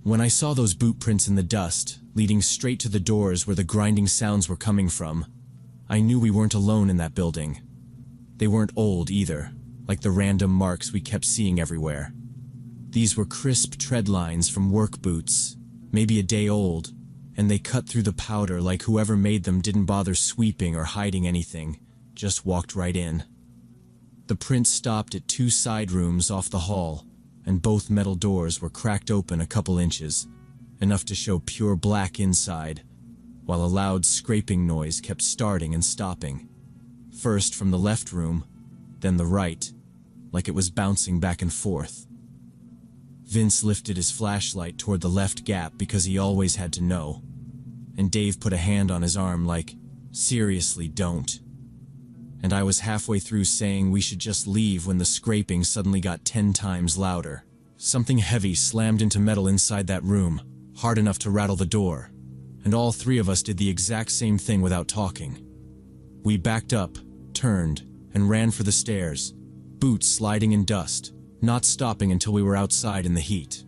When I saw those boot prints in the dust, leading straight to the doors where the grinding sounds were coming from, I knew we weren't alone in that building. They weren't old either, like the random marks we kept seeing everywhere. These were crisp tread lines from work boots, maybe a day old, and they cut through the powder like whoever made them didn't bother sweeping or hiding anything, just walked right in. The prints stopped at 2 side rooms off the hall, and both metal doors were cracked open a couple inches, enough to show pure black inside, while a loud scraping noise kept starting and stopping. First from the left room, then the right, like it was bouncing back and forth. Vince lifted his flashlight toward the left gap because he always had to know, and Dave put a hand on his arm like, "Seriously, don't." And I was halfway through saying we should just leave when the scraping suddenly got 10 times louder. Something heavy slammed into metal inside that room, hard enough to rattle the door, and all 3 of us did the exact same thing without talking. We backed up, turned, and ran for the stairs, boots sliding in dust, not stopping until we were outside in the heat.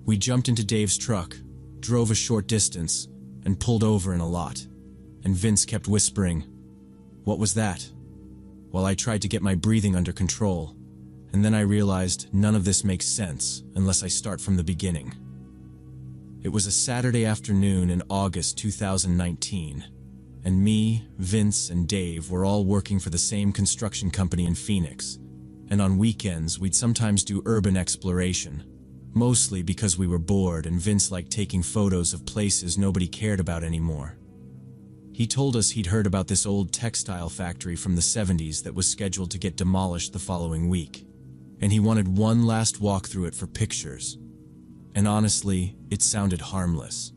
We jumped into Dave's truck, drove a short distance, and pulled over in a lot. And Vince kept whispering, "What was that?" while I tried to get my breathing under control. And then I realized none of this makes sense unless I start from the beginning. It was a Saturday afternoon in August 2019, and me, Vince, and Dave were all working for the same construction company in Phoenix. And on weekends, we'd sometimes do urban exploration, mostly because we were bored and Vince liked taking photos of places nobody cared about anymore. He told us he'd heard about this old textile factory from the 70s that was scheduled to get demolished the following week, and he wanted one last walk through it for pictures. And honestly, it sounded harmless.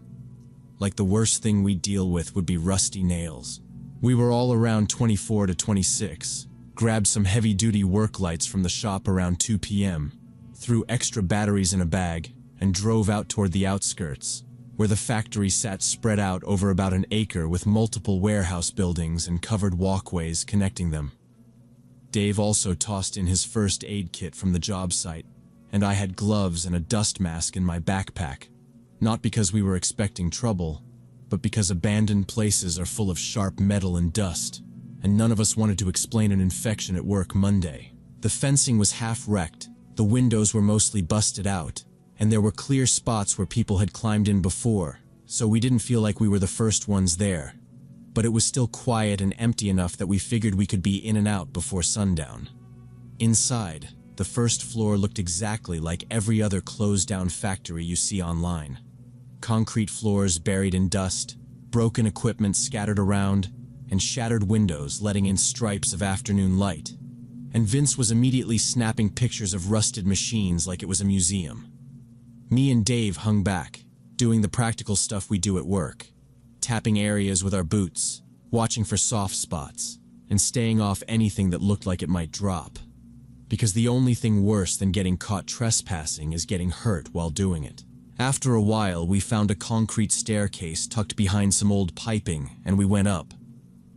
Like the worst thing we'd deal with would be rusty nails. We were all around 24 to 26, grabbed some heavy-duty work lights from the shop around 2 p.m., threw extra batteries in a bag, and drove out toward the outskirts, where the factory sat spread out over about an acre with multiple warehouse buildings and covered walkways connecting them. Dave also tossed in his first aid kit from the job site, and I had gloves and a dust mask in my backpack, not because we were expecting trouble, but because abandoned places are full of sharp metal and dust, and none of us wanted to explain an infection at work Monday. The fencing was half-wrecked, the windows were mostly busted out, and there were clear spots where people had climbed in before, so we didn't feel like we were the first ones there. But it was still quiet and empty enough that we figured we could be in and out before sundown. Inside, the first floor looked exactly like every other closed-down factory you see online. Concrete floors buried in dust, broken equipment scattered around, and shattered windows letting in stripes of afternoon light. And Vince was immediately snapping pictures of rusted machines like it was a museum. Me and Dave hung back, doing the practical stuff we do at work, tapping areas with our boots, watching for soft spots, and staying off anything that looked like it might drop. Because the only thing worse than getting caught trespassing is getting hurt while doing it. After a while, we found a concrete staircase tucked behind some old piping, and we went up.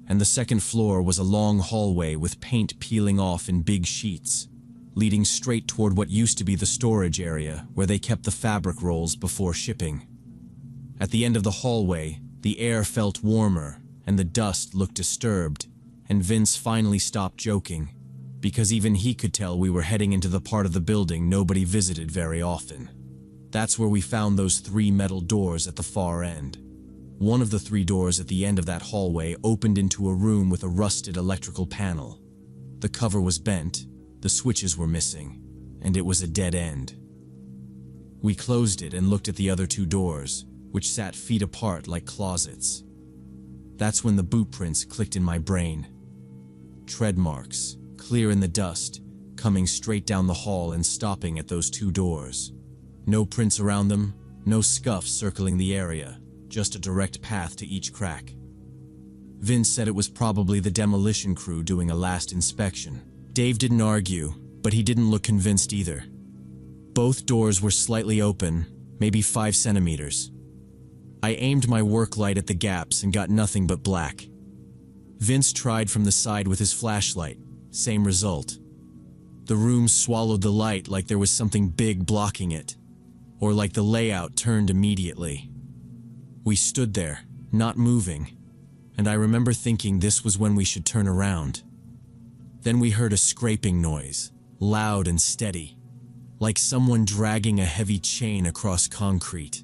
And the second floor was a long hallway with paint peeling off in big sheets, leading straight toward what used to be the storage area where they kept the fabric rolls before shipping. At the end of the hallway, the air felt warmer and the dust looked disturbed, and Vince finally stopped joking, because even he could tell we were heading into the part of the building nobody visited very often. That's where we found those 3 metal doors at the far end. One of the 3 doors at the end of that hallway opened into a room with a rusted electrical panel. The cover was bent, the switches were missing, and it was a dead end. We closed it and looked at the other 2 doors, which sat feet apart like closets. That's when the boot prints clicked in my brain. Tread marks, clear in the dust, coming straight down the hall and stopping at those 2 doors. No prints around them, no scuffs circling the area, just a direct path to each crack. Vince said it was probably the demolition crew doing a last inspection. Dave didn't argue, but he didn't look convinced either. Both doors were slightly open, maybe 5 centimeters. I aimed my work light at the gaps and got nothing but black. Vince tried from the side with his flashlight, same result. The room swallowed the light like there was something big blocking it, or like the layout turned immediately. We stood there, not moving, and I remember thinking this was when we should turn around. Then we heard a scraping noise, loud and steady, like someone dragging a heavy chain across concrete.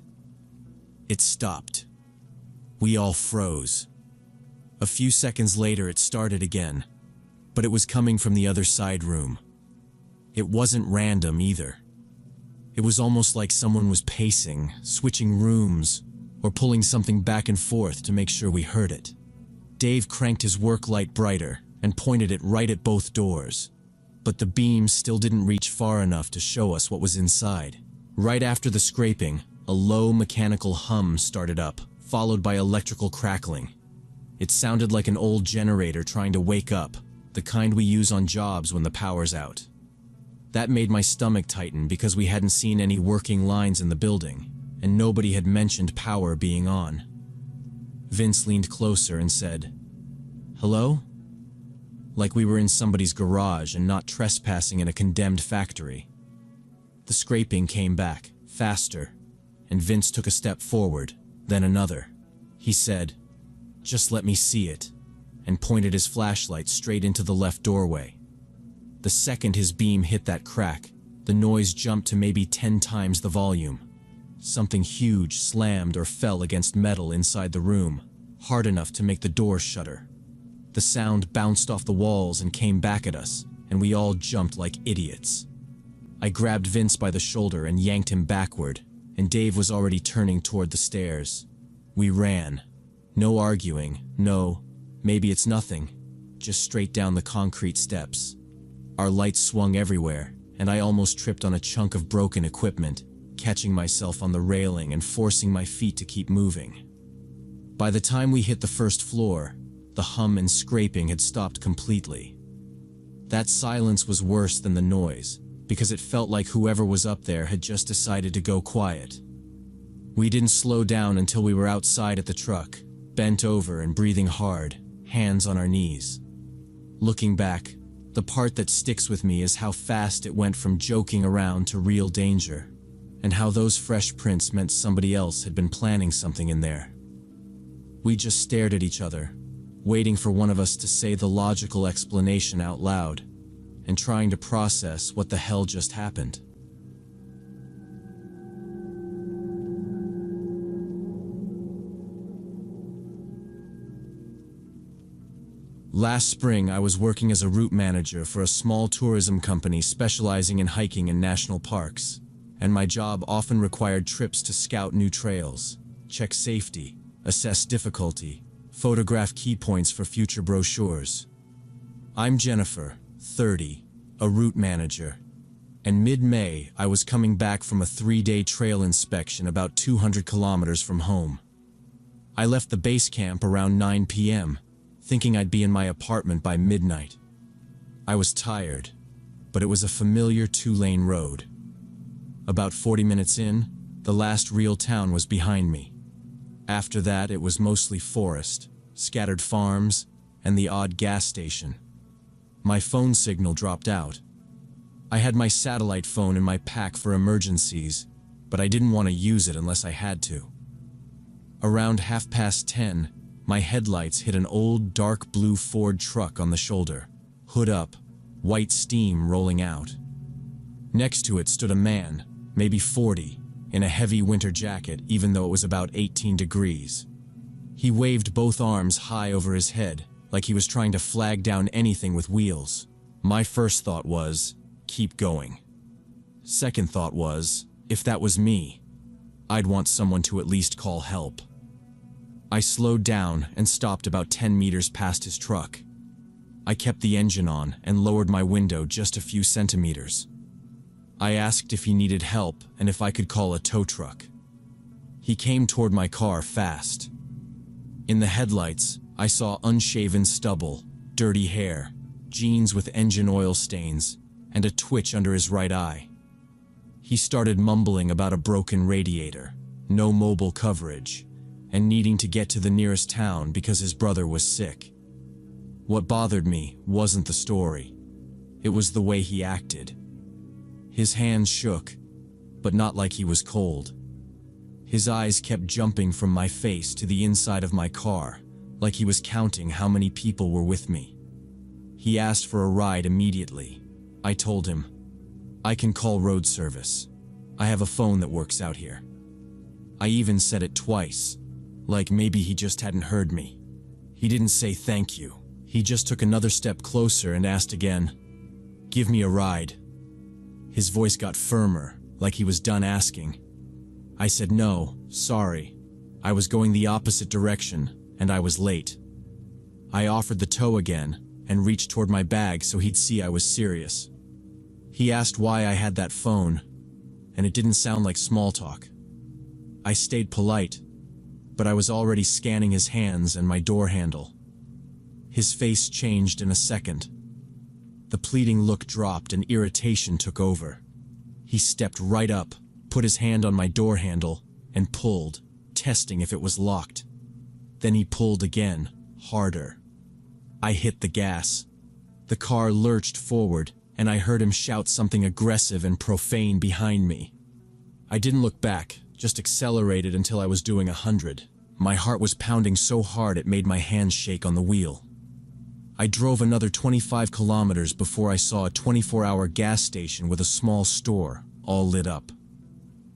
It stopped. We all froze. A few seconds later it started again, but it was coming from the other side room. It wasn't random either. It was almost like someone was pacing, switching rooms, or pulling something back and forth to make sure we heard it. Dave cranked his work light brighter and pointed it right at both doors, but the beam still didn't reach far enough to show us what was inside. Right after the scraping, a low mechanical hum started up, followed by electrical crackling. It sounded like an old generator trying to wake up, the kind we use on jobs when the power's out. That made my stomach tighten because we hadn't seen any working lines in the building, and nobody had mentioned power being on. Vince leaned closer and said, "Hello?" like we were in somebody's garage and not trespassing in a condemned factory. The scraping came back, faster, and Vince took a step forward, then another. He said, "Just let me see it," and pointed his flashlight straight into the left doorway. The second his beam hit that crack, the noise jumped to maybe 10 times the volume. Something huge slammed or fell against metal inside the room, hard enough to make the door shudder. The sound bounced off the walls and came back at us, and we all jumped like idiots. I grabbed Vince by the shoulder and yanked him backward, and Dave was already turning toward the stairs. We ran. No arguing, no, maybe it's nothing, just straight down the concrete steps. Our lights swung everywhere, and I almost tripped on a chunk of broken equipment, catching myself on the railing and forcing my feet to keep moving. By the time we hit the first floor, the hum and scraping had stopped completely. That silence was worse than the noise, because it felt like whoever was up there had just decided to go quiet. We didn't slow down until we were outside at the truck, bent over and breathing hard, hands on our knees. Looking back, the part that sticks with me is how fast it went from joking around to real danger, and how those fresh prints meant somebody else had been planning something in there. We just stared at each other, waiting for one of us to say the logical explanation out loud, and trying to process what the hell just happened. Last spring, I was working as a route manager for a small tourism company specializing in hiking in national parks, and my job often required trips to scout new trails, check safety, assess difficulty, photograph key points for future brochures. I'm Jennifer, 30, a route manager, and mid-May I was coming back from a 3-day trail inspection about 200 kilometers from home. I left the base camp around 9 p.m., thinking I'd be in my apartment by midnight. I was tired, but it was a familiar 2-lane road. About 40 minutes in, the last real town was behind me. After that, it was mostly forest, scattered farms, and the odd gas station. My phone signal dropped out. I had my satellite phone in my pack for emergencies, but I didn't want to use it unless I had to. Around 10:30, my headlights hit an old dark blue Ford truck on the shoulder, hood up, white steam rolling out. Next to it stood a man, maybe 40, in a heavy winter jacket even though it was about 18 degrees. He waved both arms high over his head, like he was trying to flag down anything with wheels. My first thought was, keep going. Second thought was, if that was me, I'd want someone to at least call help. I slowed down and stopped about 10 meters past his truck. I kept the engine on and lowered my window just a few centimeters. I asked if he needed help and if I could call a tow truck. He came toward my car fast. In the headlights, I saw unshaven stubble, dirty hair, jeans with engine oil stains, and a twitch under his right eye. He started mumbling about a broken radiator, no mobile coverage, and needing to get to the nearest town because his brother was sick. What bothered me wasn't the story. It was the way he acted. His hands shook, but not like he was cold. His eyes kept jumping from my face to the inside of my car, like he was counting how many people were with me. He asked for a ride immediately. I told him, I can call road service. I have a phone that works out here. I even said it twice, like maybe he just hadn't heard me. He didn't say thank you. He just took another step closer and asked again, "Give me a ride." His voice got firmer, like he was done asking. I said no, sorry. I was going the opposite direction, and I was late. I offered the tow again, and reached toward my bag so he'd see I was serious. He asked why I had that phone, and it didn't sound like small talk. I stayed polite, but I was already scanning his hands and my door handle. His face changed in a second. The pleading look dropped and irritation took over. He stepped right up, put his hand on my door handle, and pulled, testing if it was locked. Then he pulled again, harder. I hit the gas. The car lurched forward, and I heard him shout something aggressive and profane behind me. I didn't look back, just accelerated until I was doing 100. My heart was pounding so hard it made my hands shake on the wheel. I drove another 25 kilometers before I saw a 24-hour gas station with a small store, all lit up.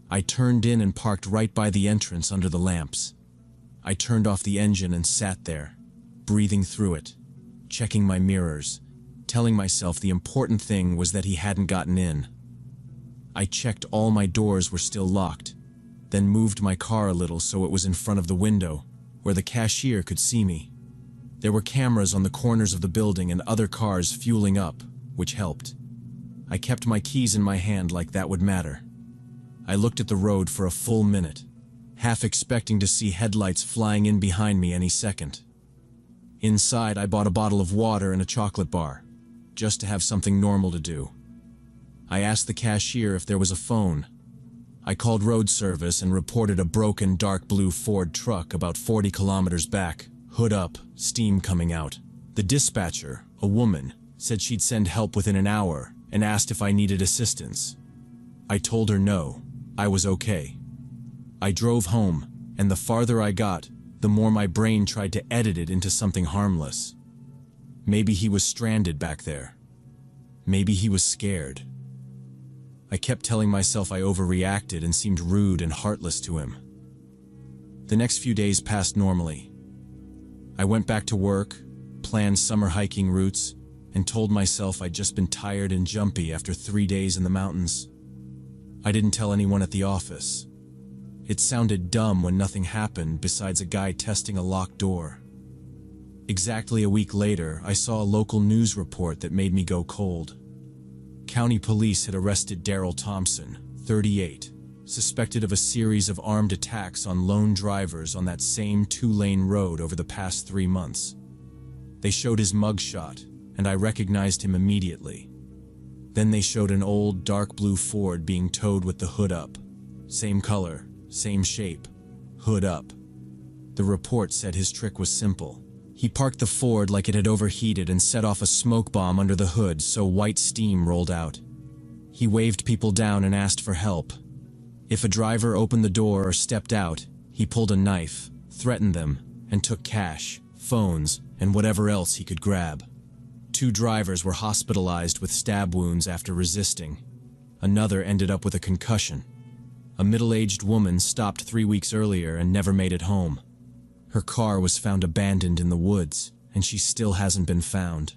I turned in and parked right by the entrance under the lamps. I turned off the engine and sat there, breathing through it, checking my mirrors, telling myself the important thing was that he hadn't gotten in. I checked all my doors were still locked, then moved my car a little so it was in front of the window, where the cashier could see me. There were cameras on the corners of the building and other cars fueling up, which helped. I kept my keys in my hand like that would matter. I looked at the road for a full minute, half expecting to see headlights flying in behind me any second. Inside, I bought a bottle of water and a chocolate bar, just to have something normal to do. I asked the cashier if there was a phone. I called road service and reported a broken dark blue Ford truck about 40 kilometers back, hood up, steam coming out. The dispatcher, a woman, said she'd send help within an hour and asked if I needed assistance. I told her no, I was okay. I drove home, and the farther I got, the more my brain tried to edit it into something harmless. Maybe he was stranded back there. Maybe he was scared. I kept telling myself I overreacted and seemed rude and heartless to him. The next few days passed normally. I went back to work, planned summer hiking routes, and told myself I'd just been tired and jumpy after 3 days in the mountains. I didn't tell anyone at the office. It sounded dumb when nothing happened besides a guy testing a locked door. Exactly a week later, I saw a local news report that made me go cold. County police had arrested Daryl Thompson, 38, suspected of a series of armed attacks on lone drivers on that same 2-lane road over the past 3 months. They showed his mugshot, and I recognized him immediately. Then they showed an old dark blue Ford being towed with the hood up. Same color, same shape, hood up. The report said his trick was simple. He parked the Ford like it had overheated and set off a smoke bomb under the hood so white steam rolled out. He waved people down and asked for help. If a driver opened the door or stepped out, he pulled a knife, threatened them, and took cash, phones, and whatever else he could grab. 2 drivers were hospitalized with stab wounds after resisting. Another ended up with a concussion. A middle-aged woman stopped 3 weeks earlier and never made it home. Her car was found abandoned in the woods, and she still hasn't been found.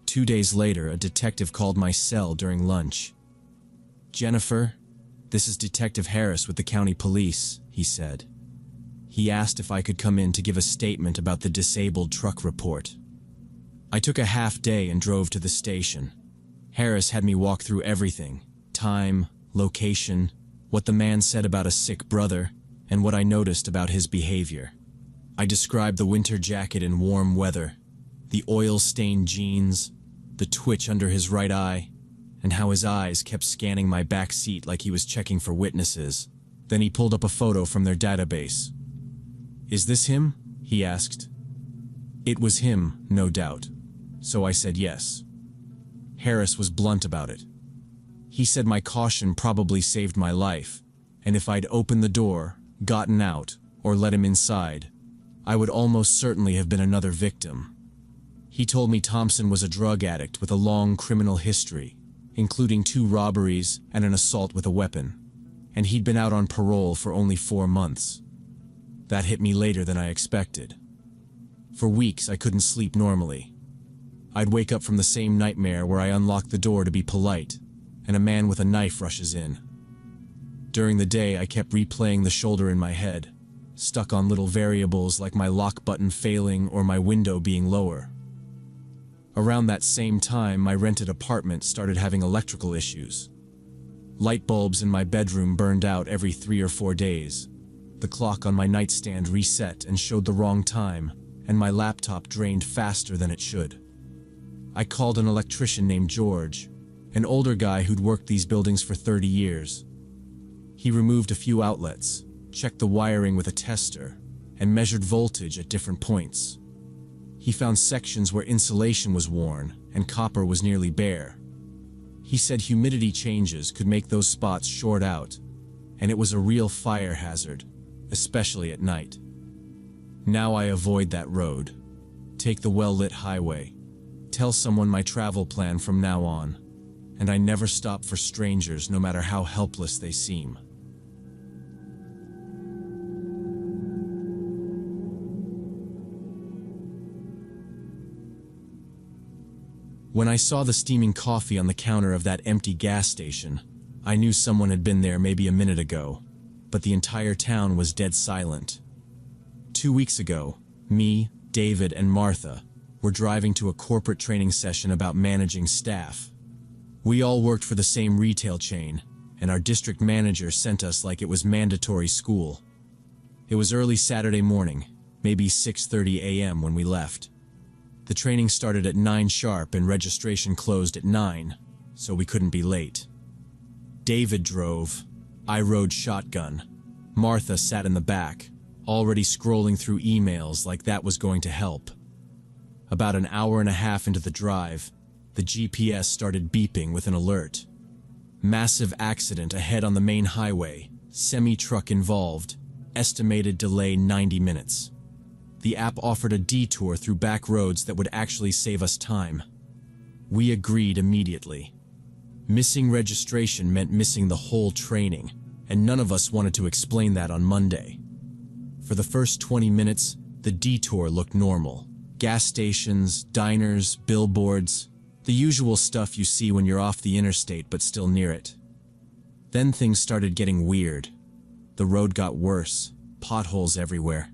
2 days later, a detective called my cell during lunch. "Jennifer, this is Detective Harris with the county police," he said. He asked if I could come in to give a statement about the disabled truck report. I took a half day and drove to the station. Harris had me walk through everything: time, location, what the man said about a sick brother, and what I noticed about his behavior. I described the winter jacket in warm weather, the oil-stained jeans, the twitch under his right eye, and how his eyes kept scanning my back seat like he was checking for witnesses. Then he pulled up a photo from their database. "Is this him?" he asked. It was him, no doubt, so I said yes. Harris was blunt about it. He said my caution probably saved my life, and if I'd opened the door, gotten out, or let him inside, I would almost certainly have been another victim. He told me Thompson was a drug addict with a long criminal history, including 2 robberies and an assault with a weapon, and he'd been out on parole for only 4 months. That hit me later than I expected. For weeks, I couldn't sleep normally. I'd wake up from the same nightmare where I unlock the door to be polite, and a man with a knife rushes in. During the day, I kept replaying the shoulder in my head, stuck on little variables like my lock button failing or my window being lower. Around that same time, my rented apartment started having electrical issues. Light bulbs in my bedroom burned out every 3 or 4 days. The clock on my nightstand reset and showed the wrong time, and my laptop drained faster than it should. I called an electrician named George, an older guy who'd worked these buildings for 30 years. He removed a few outlets, checked the wiring with a tester, and measured voltage at different points. He found sections where insulation was worn and copper was nearly bare. He said humidity changes could make those spots short out, and it was a real fire hazard, especially at night. Now I avoid that road. Take the well-lit highway. Tell someone my travel plan from now on, and I never stop for strangers no matter how helpless they seem. When I saw the steaming coffee on the counter of that empty gas station, I knew someone had been there maybe a minute ago, but the entire town was dead silent. 2 weeks ago, me, David, and Martha were driving to a corporate training session about managing staff. We all worked for the same retail chain, and our district manager sent us like it was mandatory school. It was early Saturday morning, maybe 6:30 a.m. when we left. The training started at 9 sharp and registration closed at 9, so we couldn't be late. David drove. I rode shotgun. Martha sat in the back, already scrolling through emails like that was going to help. About an hour and a half into the drive, the GPS started beeping with an alert. Massive accident ahead on the main highway, semi-truck involved, estimated delay 90 minutes. The app offered a detour through back roads that would actually save us time. We agreed immediately. Missing registration meant missing the whole training, and none of us wanted to explain that on Monday. For the first 20 minutes, the detour looked normal. Gas stations, diners, billboards, the usual stuff you see when you're off the interstate but still near it. Then things started getting weird. The road got worse, potholes everywhere,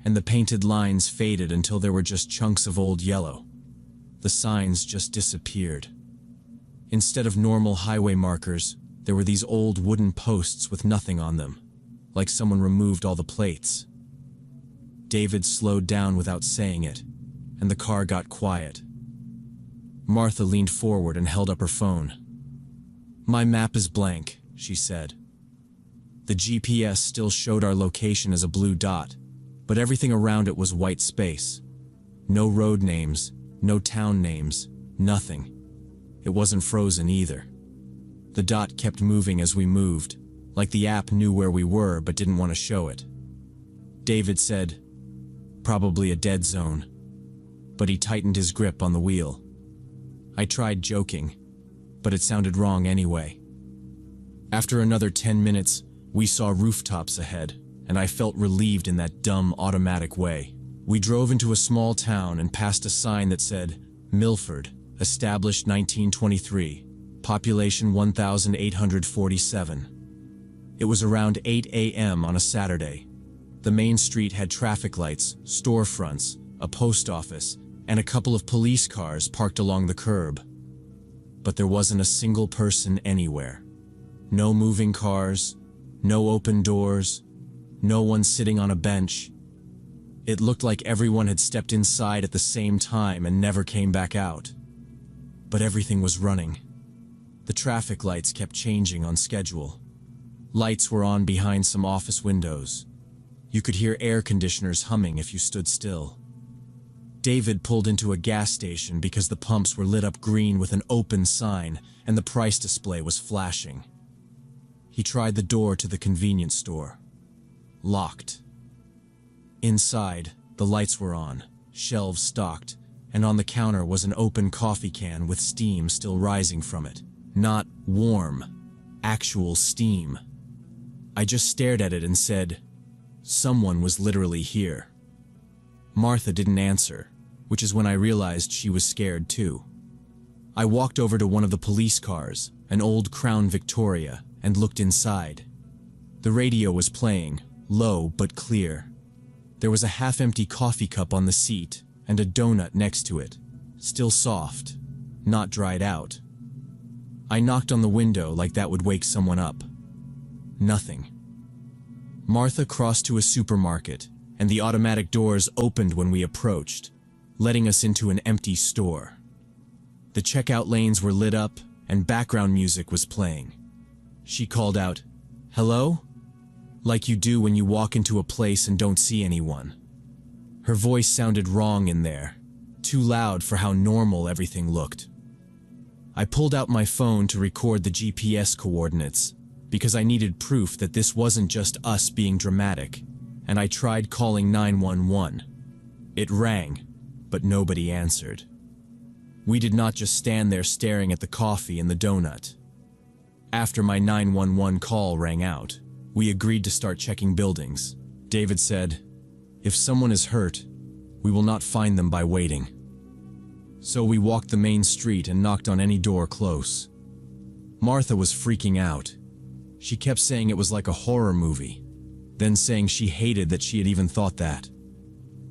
and the painted lines faded until there were just chunks of old yellow. The signs just disappeared. Instead of normal highway markers, there were these old wooden posts with nothing on them, like someone removed all the plates. David slowed down without saying it, and the car got quiet. Martha leaned forward and held up her phone. "My map is blank," she said. The GPS still showed our location as a blue dot, but everything around it was white space. No road names, no town names, nothing. It wasn't frozen either. The dot kept moving as we moved, like the app knew where we were but didn't want to show it. David said, "Probably a dead zone," but he tightened his grip on the wheel. I tried joking, but it sounded wrong anyway. After another 10 minutes, we saw rooftops ahead, and I felt relieved in that dumb automatic way. We drove into a small town and passed a sign that said, "Milford, established 1923, population 1,847. It was around 8 a.m. on a Saturday. The main street had traffic lights, storefronts, a post office, and a couple of police cars parked along the curb. But there wasn't a single person anywhere. No moving cars, no open doors, no one sitting on a bench. It looked like everyone had stepped inside at the same time and never came back out. But everything was running. The traffic lights kept changing on schedule. Lights were on behind some office windows. You could hear air conditioners humming if you stood still. David pulled into a gas station because the pumps were lit up green with an open sign and the price display was flashing. He tried the door to the convenience store. Locked. Inside, the lights were on, shelves stocked, and on the counter was an open coffee can with steam still rising from it. Not warm, actual steam. I just stared at it and said, someone was literally here. Martha didn't answer, which is when I realized she was scared too. I walked over to one of the police cars, an old Crown Victoria, and looked inside. The radio was playing, low but clear. There was a half-empty coffee cup on the seat and a donut next to it, still soft, not dried out. I knocked on the window like that would wake someone up. Nothing. Martha crossed to a supermarket, and the automatic doors opened when we approached, letting us into an empty store. The checkout lanes were lit up, and background music was playing. She called out, "Hello?" like you do when you walk into a place and don't see anyone. Her voice sounded wrong in there, too loud for how normal everything looked. I pulled out my phone to record the GPS coordinates because I needed proof that this wasn't just us being dramatic, and I tried calling 911. It rang, but nobody answered. We did not just stand there staring at the coffee and the donut. After my 911 call rang out, we agreed to start checking buildings. David said, "If someone is hurt, we will not find them by waiting." So we walked the main street and knocked on any door close. Martha was freaking out. She kept saying it was like a horror movie, then saying she hated that she had even thought that.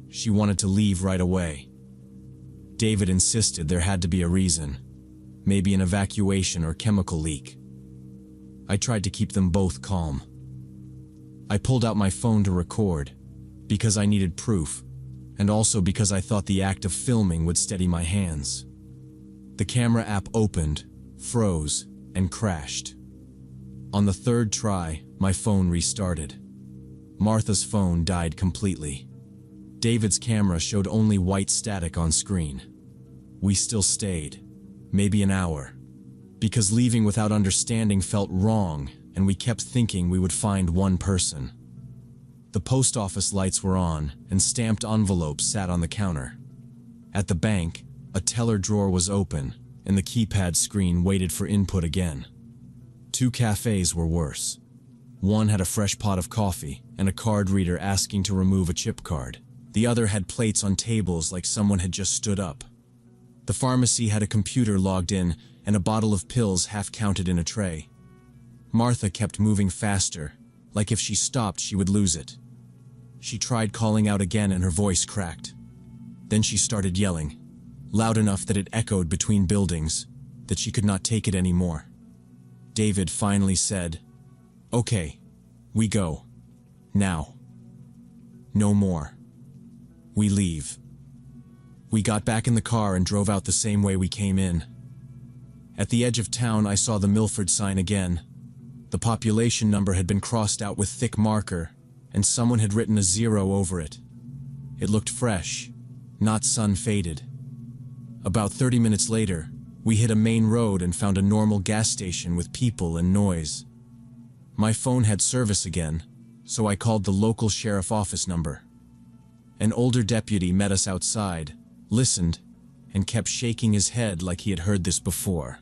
She wanted to leave right away. David insisted there had to be a reason, maybe an evacuation or chemical leak. I tried to keep them both calm. I pulled out my phone to record, because I needed proof, and also because I thought the act of filming would steady my hands. The camera app opened, froze, and crashed. On the third try, my phone restarted. Martha's phone died completely. David's camera showed only white static on screen. We still stayed, maybe an hour, because leaving without understanding felt wrong, and we kept thinking we would find one person. The post office lights were on, and stamped envelopes sat on the counter. At the bank, a teller drawer was open, and the keypad screen waited for input again. 2 cafes were worse. One had a fresh pot of coffee and a card reader asking to remove a chip card. The other had plates on tables like someone had just stood up. The pharmacy had a computer logged in and a bottle of pills half counted in a tray. Martha kept moving faster, like if she stopped she would lose it. She tried calling out again and her voice cracked. Then she started yelling, loud enough that it echoed between buildings, that she could not take it anymore. David finally said, "Okay, we go. Now. No more. We leave." We got back in the car and drove out the same way we came in. At the edge of town, I saw the Milford sign again. The population number had been crossed out with thick marker, and someone had written a 0 over it. It looked fresh, not sun-faded. About 30 minutes later, we hit a main road and found a normal gas station with people and noise. My phone had service again, so I called the local sheriff office number. An older deputy met us outside, listened, and kept shaking his head like he had heard this before.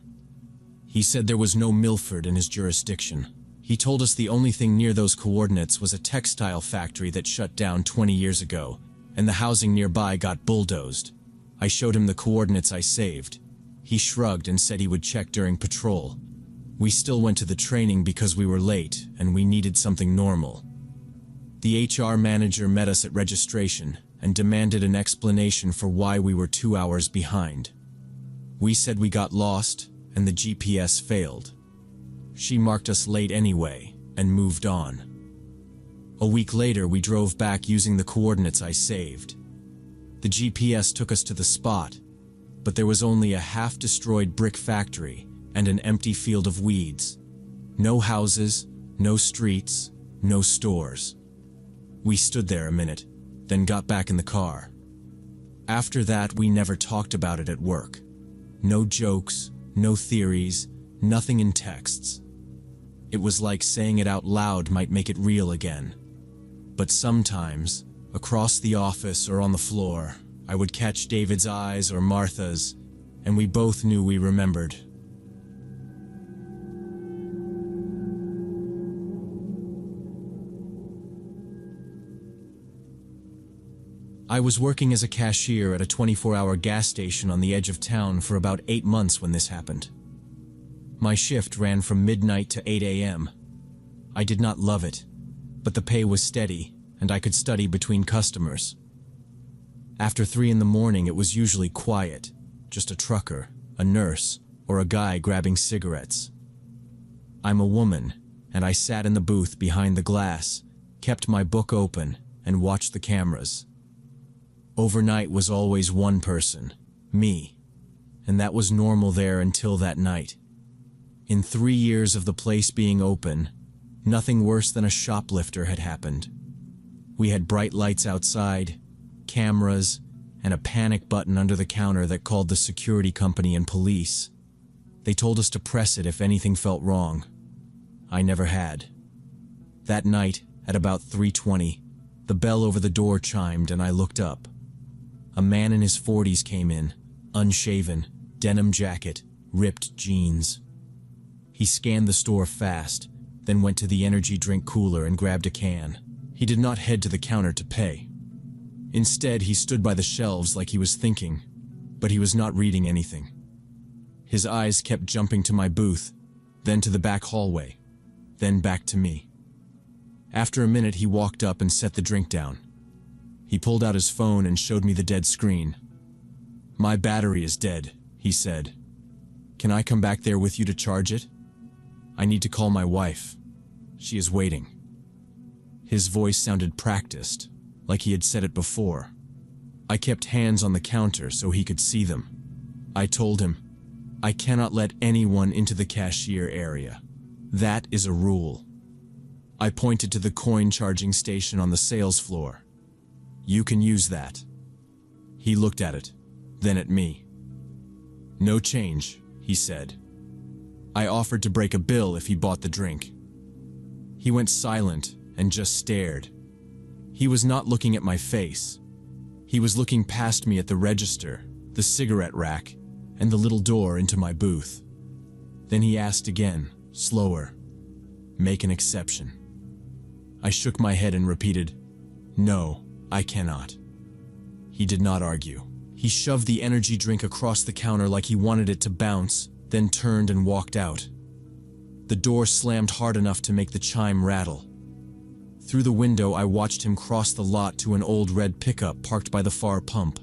He said there was no Milford in his jurisdiction. He told us the only thing near those coordinates was a textile factory that shut down 20 years ago, and the housing nearby got bulldozed. I showed him the coordinates I saved. He shrugged and said he would check during patrol. We still went to the training because we were late and we needed something normal. The HR manager met us at registration and demanded an explanation for why we were 2 hours behind. We said we got lost and the GPS failed. She marked us late anyway and moved on. A week later, we drove back using the coordinates I saved. The GPS took us to the spot, but there was only a half-destroyed brick factory and an empty field of weeds. No houses, no streets, no stores. We stood there a minute, then got back in the car. After that, we never talked about it at work. No jokes, no theories, nothing in texts. It was like saying it out loud might make it real again. But sometimes, across the office or on the floor, I would catch David's eyes or Martha's, and we both knew we remembered. I was working as a cashier at a 24-hour gas station on the edge of town for about 8 months when this happened. My shift ran from midnight to 8 a.m. I did not love it, but the pay was steady, and I could study between customers. After 3 in the morning, it was usually quiet, just a trucker, a nurse, or a guy grabbing cigarettes. I'm a woman, and I sat in the booth behind the glass, kept my book open, and watched the cameras. Overnight was always one person, me, and that was normal there until that night. In 3 years of the place being open, nothing worse than a shoplifter had happened. We had bright lights outside, cameras, and a panic button under the counter that called the security company and police. They told us to press it if anything felt wrong. I never had. That night, at about 3:20, the bell over the door chimed and I looked up. A man in his 40s came in, unshaven, denim jacket, ripped jeans. He scanned the store fast, then went to the energy drink cooler and grabbed a can. He did not head to the counter to pay. Instead, he stood by the shelves like he was thinking, but he was not reading anything. His eyes kept jumping to my booth, then to the back hallway, then back to me. After a minute, he walked up and set the drink down. He pulled out his phone and showed me the dead screen. "My battery is dead," he said. "Can I come back there with you to charge it? I need to call my wife. She is waiting." His voice sounded practiced, like he had said it before. I kept hands on the counter so he could see them. I told him, "I cannot let anyone into the cashier area. That is a rule." I pointed to the coin charging station on the sales floor. "You can use that." He looked at it, then at me. "No change," he said. I offered to break a bill if he bought the drink. He went silent and just stared. He was not looking at my face. He was looking past me at the register, the cigarette rack, and the little door into my booth. Then he asked again, slower, "Make an exception." I shook my head and repeated, "No, I cannot." He did not argue. He shoved the energy drink across the counter like he wanted it to bounce, then turned and walked out. The door slammed hard enough to make the chime rattle. Through the window, I watched him cross the lot to an old red pickup parked by the far pump.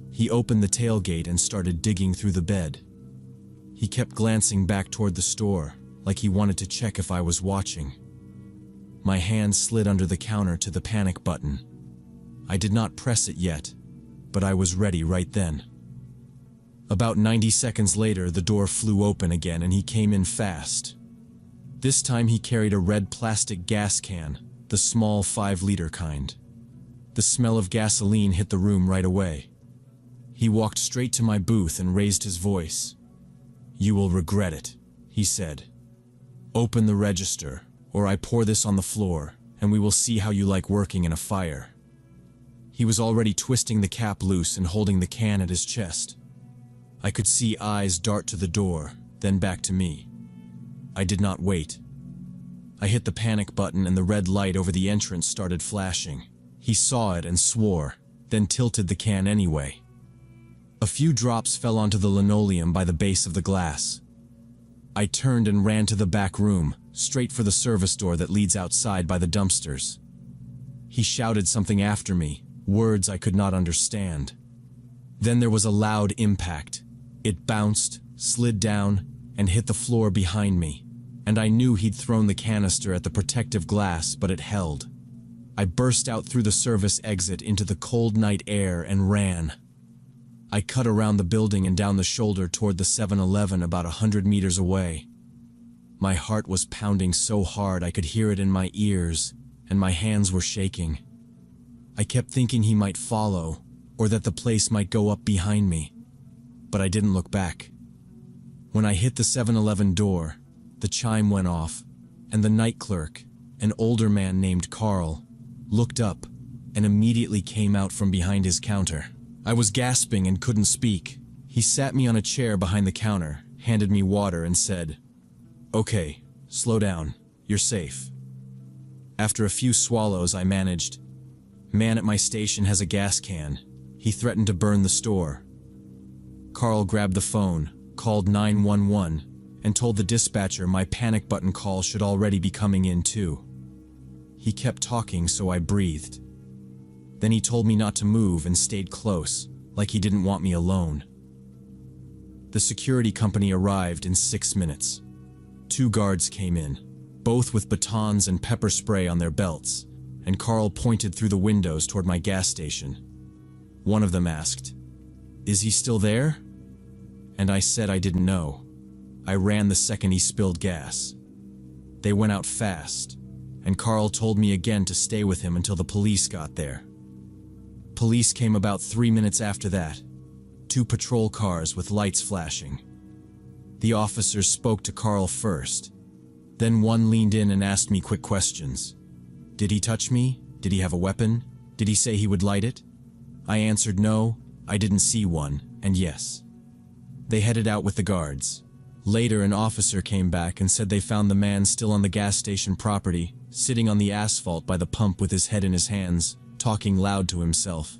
He opened the tailgate and started digging through the bed. He kept glancing back toward the store, like he wanted to check if I was watching. My hand slid under the counter to the panic button. I did not press it yet, but I was ready right then. About 90 seconds later, the door flew open again and he came in fast. This time he carried a red plastic gas can, the small 5-liter kind. The smell of gasoline hit the room right away. He walked straight to my booth and raised his voice. "You will regret it," he said. "Open the register, or I pour this on the floor, and we will see how you like working in a fire." He was already twisting the cap loose and holding the can at his chest. I could see eyes dart to the door, then back to me. I did not wait. I hit the panic button and the red light over the entrance started flashing. He saw it and swore, then tilted the can anyway. A few drops fell onto the linoleum by the base of the glass. I turned and ran to the back room, straight for the service door that leads outside by the dumpsters. He shouted something after me, words I could not understand. Then there was a loud impact. It bounced, slid down, and hit the floor behind me, and I knew he'd thrown the canister at the protective glass, but it held. I burst out through the service exit into the cold night air and ran. I cut around the building and down the shoulder toward the 7-Eleven about 100 meters away. My heart was pounding so hard I could hear it in my ears, and my hands were shaking. I kept thinking he might follow, or that the place might go up behind me, but I didn't look back. When I hit the 7-Eleven door, the chime went off, and the night clerk, an older man named Carl, looked up and immediately came out from behind his counter. I was gasping and couldn't speak. He sat me on a chair behind the counter, handed me water, and said, "Okay, slow down. You're safe." After a few swallows, I managed, "Man at my station has a gas can. He threatened to burn the store." Carl grabbed the phone, called 911, and told the dispatcher my panic button call should already be coming in too. He kept talking, so I breathed. Then he told me not to move and stayed close, like he didn't want me alone. The security company arrived in 6 minutes. 2 guards came in, both with batons and pepper spray on their belts, and Carl pointed through the windows toward my gas station. One of them asked, "Is he still there?" And I said I didn't know. I ran the second he spilled gas. They went out fast, and Carl told me again to stay with him until the police got there. Police came about 3 minutes after that. 2 patrol cars with lights flashing. The officers spoke to Carl first. Then one leaned in and asked me quick questions. Did he touch me? Did he have a weapon? Did he say he would light it? I answered no, I didn't see one, and yes. They headed out with the guards. Later, an officer came back and said they found the man still on the gas station property, sitting on the asphalt by the pump with his head in his hands, talking loud to himself.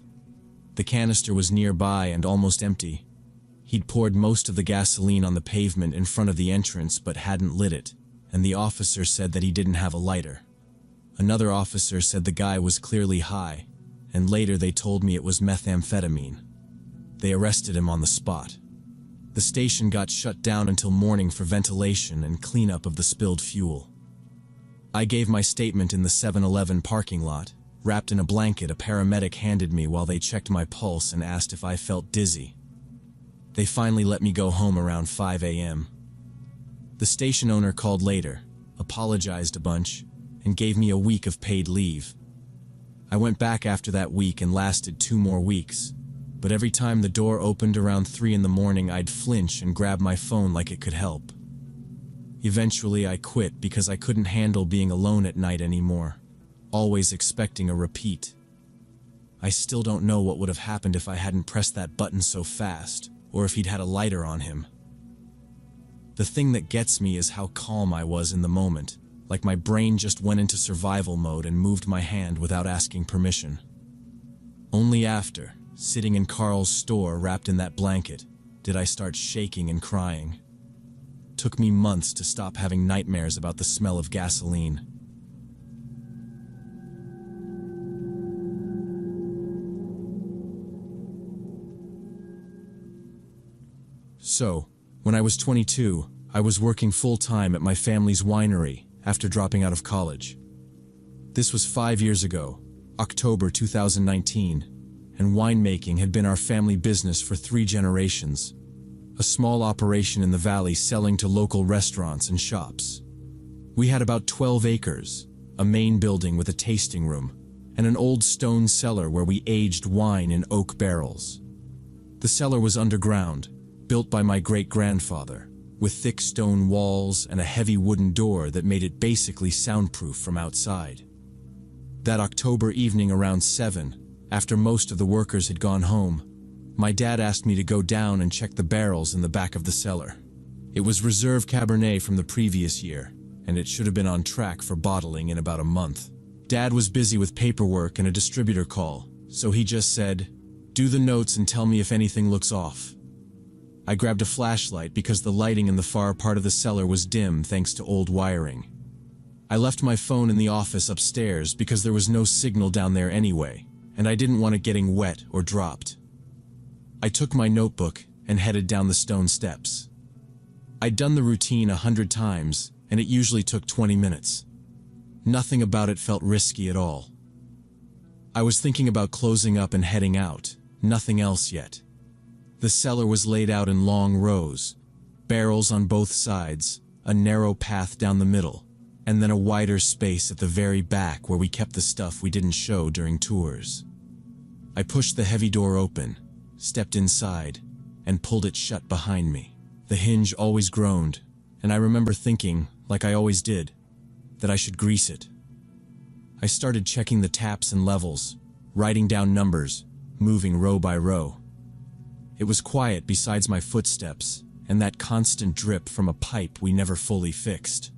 The canister was nearby and almost empty. He'd poured most of the gasoline on the pavement in front of the entrance but hadn't lit it, and the officer said that he didn't have a lighter. Another officer said the guy was clearly high, and later they told me it was methamphetamine. They arrested him on the spot. The station got shut down until morning for ventilation and cleanup of the spilled fuel. I gave my statement in the 7-Eleven parking lot. Wrapped in a blanket, a paramedic handed me while they checked my pulse and asked if I felt dizzy. They finally let me go home around 5 a.m. The station owner called later, apologized a bunch, and gave me a week of paid leave. I went back after that week and lasted 2 more weeks, but every time the door opened around 3 in the morning, I'd flinch and grab my phone like it could help. Eventually, I quit because I couldn't handle being alone at night anymore, always expecting a repeat. I still don't know what would have happened if I hadn't pressed that button so fast, or if he'd had a lighter on him. The thing that gets me is how calm I was in the moment, like my brain just went into survival mode and moved my hand without asking permission. Only after, sitting in Carl's store wrapped in that blanket, did I start shaking and crying. Took me months to stop having nightmares about the smell of gasoline. So, when I was 22, I was working full-time at my family's winery after dropping out of college. This was 5 years ago, October 2019, and winemaking had been our family business for 3 generations. A small operation in the valley selling to local restaurants and shops. We had about 12 acres, a main building with a tasting room, and an old stone cellar where we aged wine in oak barrels. The cellar was underground, built by my great-grandfather, with thick stone walls and a heavy wooden door that made it basically soundproof from outside. That October evening around 7, after most of the workers had gone home, my dad asked me to go down and check the barrels in the back of the cellar. It was reserve Cabernet from the previous year, and it should have been on track for bottling in about a month. Dad was busy with paperwork and a distributor call, so he just said, "Do the notes and tell me if anything looks off." I grabbed a flashlight because the lighting in the far part of the cellar was dim thanks to old wiring. I left my phone in the office upstairs because there was no signal down there anyway, and I didn't want it getting wet or dropped. I took my notebook and headed down the stone steps. I'd done the routine 100 times, and it usually took 20 minutes. Nothing about it felt risky at all. I was thinking about closing up and heading out, nothing else yet. The cellar was laid out in long rows, barrels on both sides, a narrow path down the middle, and then a wider space at the very back where we kept the stuff we didn't show during tours. I pushed the heavy door open, stepped inside, and pulled it shut behind me. The hinge always groaned, and I remember thinking, like I always did, that I should grease it. I started checking the taps and levels, writing down numbers, moving row by row. It was quiet besides my footsteps and that constant drip from a pipe we never fully fixed.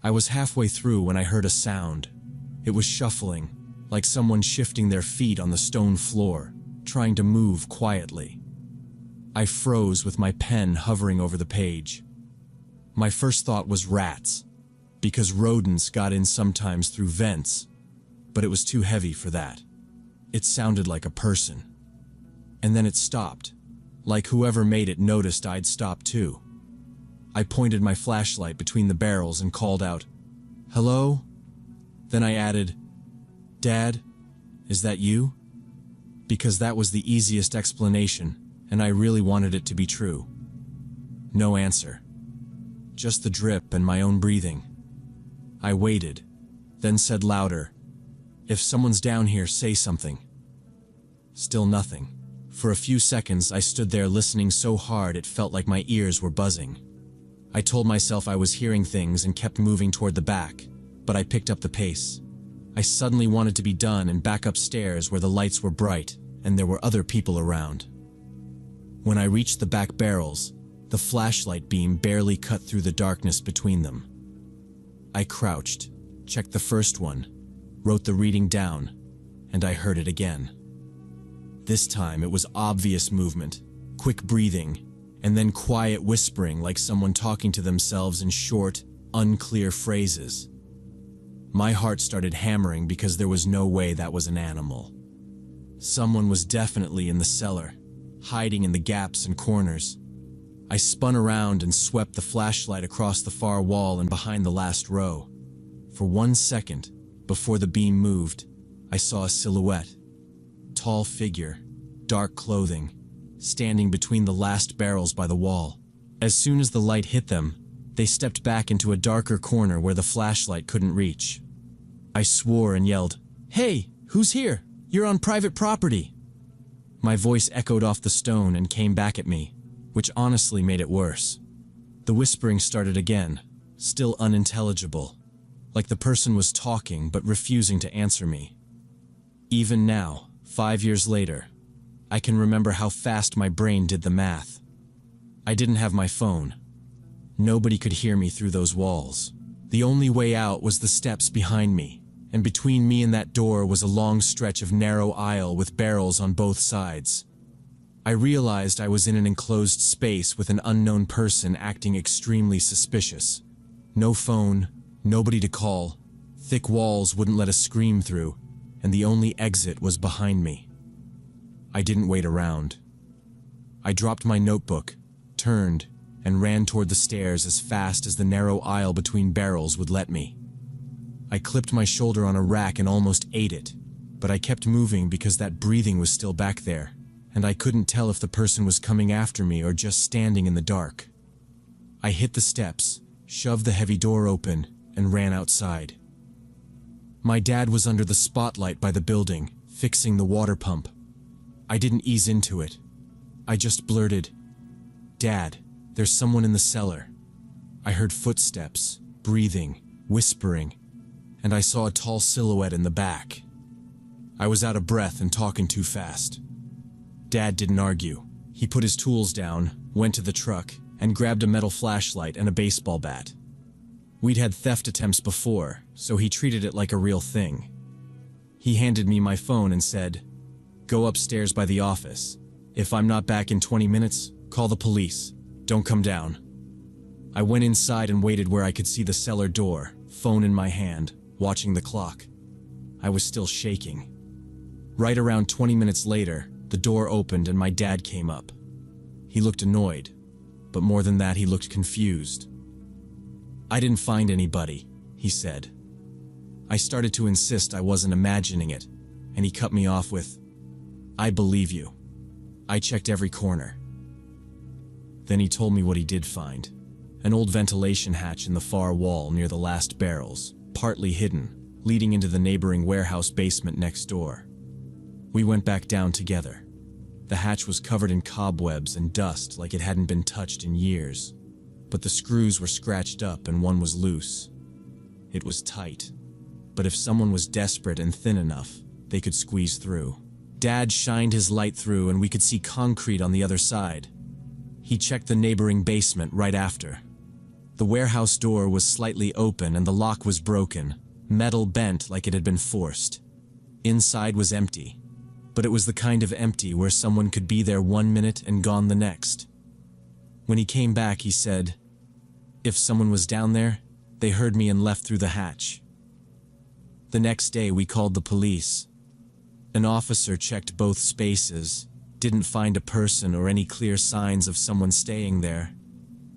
I was halfway through when I heard a sound. It was shuffling, like someone shifting their feet on the stone floor, trying to move quietly. I froze with my pen hovering over the page. My first thought was rats, because rodents got in sometimes through vents, but it was too heavy for that. It sounded like a person. And then it stopped, like whoever made it noticed I'd stopped too. I pointed my flashlight between the barrels and called out, "Hello?" Then I added, "Dad, is that you?" Because that was the easiest explanation, and I really wanted it to be true. No answer. Just the drip and my own breathing. I waited, then said louder, "If someone's down here, say something." Still nothing. For a few seconds, I stood there listening so hard it felt like my ears were buzzing. I told myself I was hearing things and kept moving toward the back, but I picked up the pace. I suddenly wanted to be done and back upstairs where the lights were bright and there were other people around. When I reached the back barrels, the flashlight beam barely cut through the darkness between them. I crouched, checked the first one, wrote the reading down, and I heard it again. This time it was obvious movement, quick breathing, and then quiet whispering like someone talking to themselves in short, unclear phrases. My heart started hammering because there was no way that was an animal. Someone was definitely in the cellar, hiding in the gaps and corners. I spun around and swept the flashlight across the far wall and behind the last row. For 1 second, before the beam moved, I saw a silhouette. Tall figure, dark clothing, standing between the last barrels by the wall. As soon as the light hit them, they stepped back into a darker corner where the flashlight couldn't reach. I swore and yelled, "Hey, who's here? You're on private property." My voice echoed off the stone and came back at me, which honestly made it worse. The whispering started again, still unintelligible, like the person was talking but refusing to answer me. Even now, 5 years later, I can remember how fast my brain did the math. I didn't have my phone. Nobody could hear me through those walls. The only way out was the steps behind me, and between me and that door was a long stretch of narrow aisle with barrels on both sides. I realized I was in an enclosed space with an unknown person acting extremely suspicious. No phone, nobody to call, thick walls wouldn't let a scream through, and the only exit was behind me. I didn't wait around. I dropped my notebook, turned, and ran toward the stairs as fast as the narrow aisle between barrels would let me. I clipped my shoulder on a rack and almost ate it, but I kept moving because that breathing was still back there, and I couldn't tell if the person was coming after me or just standing in the dark. I hit the steps, shoved the heavy door open, and ran outside. My dad was under the spotlight by the building, fixing the water pump. I didn't ease into it. I just blurted, "Dad, there's someone in the cellar." I heard footsteps, breathing, whispering, and I saw a tall silhouette in the back. I was out of breath and talking too fast. Dad didn't argue. He put his tools down, went to the truck, and grabbed a metal flashlight and a baseball bat. We'd had theft attempts before, so he treated it like a real thing. He handed me my phone and said, "Go upstairs by the office. If I'm not back in 20 minutes, call the police. Don't come down." I went inside and waited where I could see the cellar door, phone in my hand, watching the clock. I was still shaking. Right around 20 minutes later, the door opened and my dad came up. He looked annoyed, but more than that, he looked confused. "I didn't find anybody," he said. I started to insist I wasn't imagining it, and he cut me off with, "I believe you. I checked every corner." Then he told me what he did find. An old ventilation hatch in the far wall near the last barrels, partly hidden, leading into the neighboring warehouse basement next door. We went back down together. The hatch was covered in cobwebs and dust like it hadn't been touched in years, but the screws were scratched up and one was loose. It was tight, but if someone was desperate and thin enough, they could squeeze through. Dad shined his light through and we could see concrete on the other side. He checked the neighboring basement right after. The warehouse door was slightly open and the lock was broken, metal bent like it had been forced. Inside was empty, but it was the kind of empty where someone could be there 1 minute and gone the next. When he came back, he said, "If someone was down there, they heard me and left through the hatch." The next day, we called the police. An officer checked both spaces, didn't find a person or any clear signs of someone staying there,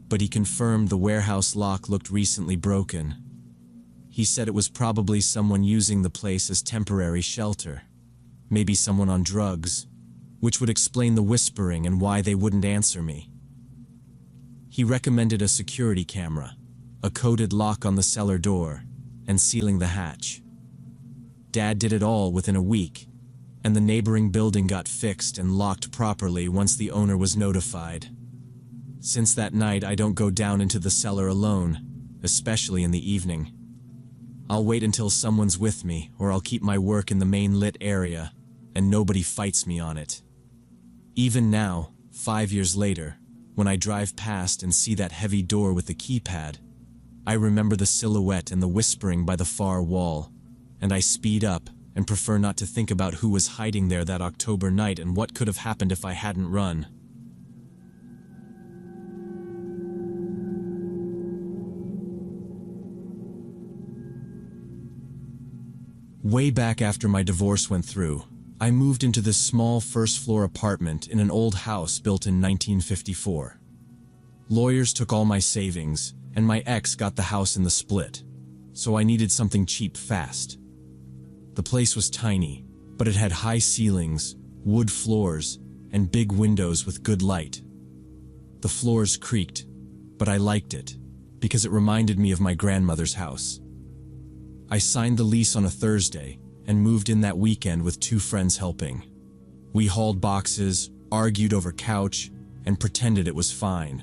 but he confirmed the warehouse lock looked recently broken. He said it was probably someone using the place as temporary shelter, maybe someone on drugs, which would explain the whispering and why they wouldn't answer me. He recommended a security camera, a coded lock on the cellar door, and sealing the hatch. Dad did it all within a week, and the neighboring building got fixed and locked properly once the owner was notified. Since that night, I don't go down into the cellar alone, especially in the evening. I'll wait until someone's with me, or I'll keep my work in the main lit area, and nobody fights me on it. Even now, 5 years later, when I drive past and see that heavy door with the keypad, I remember the silhouette and the whispering by the far wall, and I speed up and prefer not to think about who was hiding there that October night and what could have happened if I hadn't run. Way back after my divorce went through, I moved into this small first-floor apartment in an old house built in 1954. Lawyers took all my savings, and my ex got the house in the split, so I needed something cheap fast. The place was tiny, but it had high ceilings, wood floors, and big windows with good light. The floors creaked, but I liked it, because it reminded me of my grandmother's house. I signed the lease on a Thursday and moved in that weekend with 2 friends helping. We hauled boxes, argued over couch, and pretended it was fine.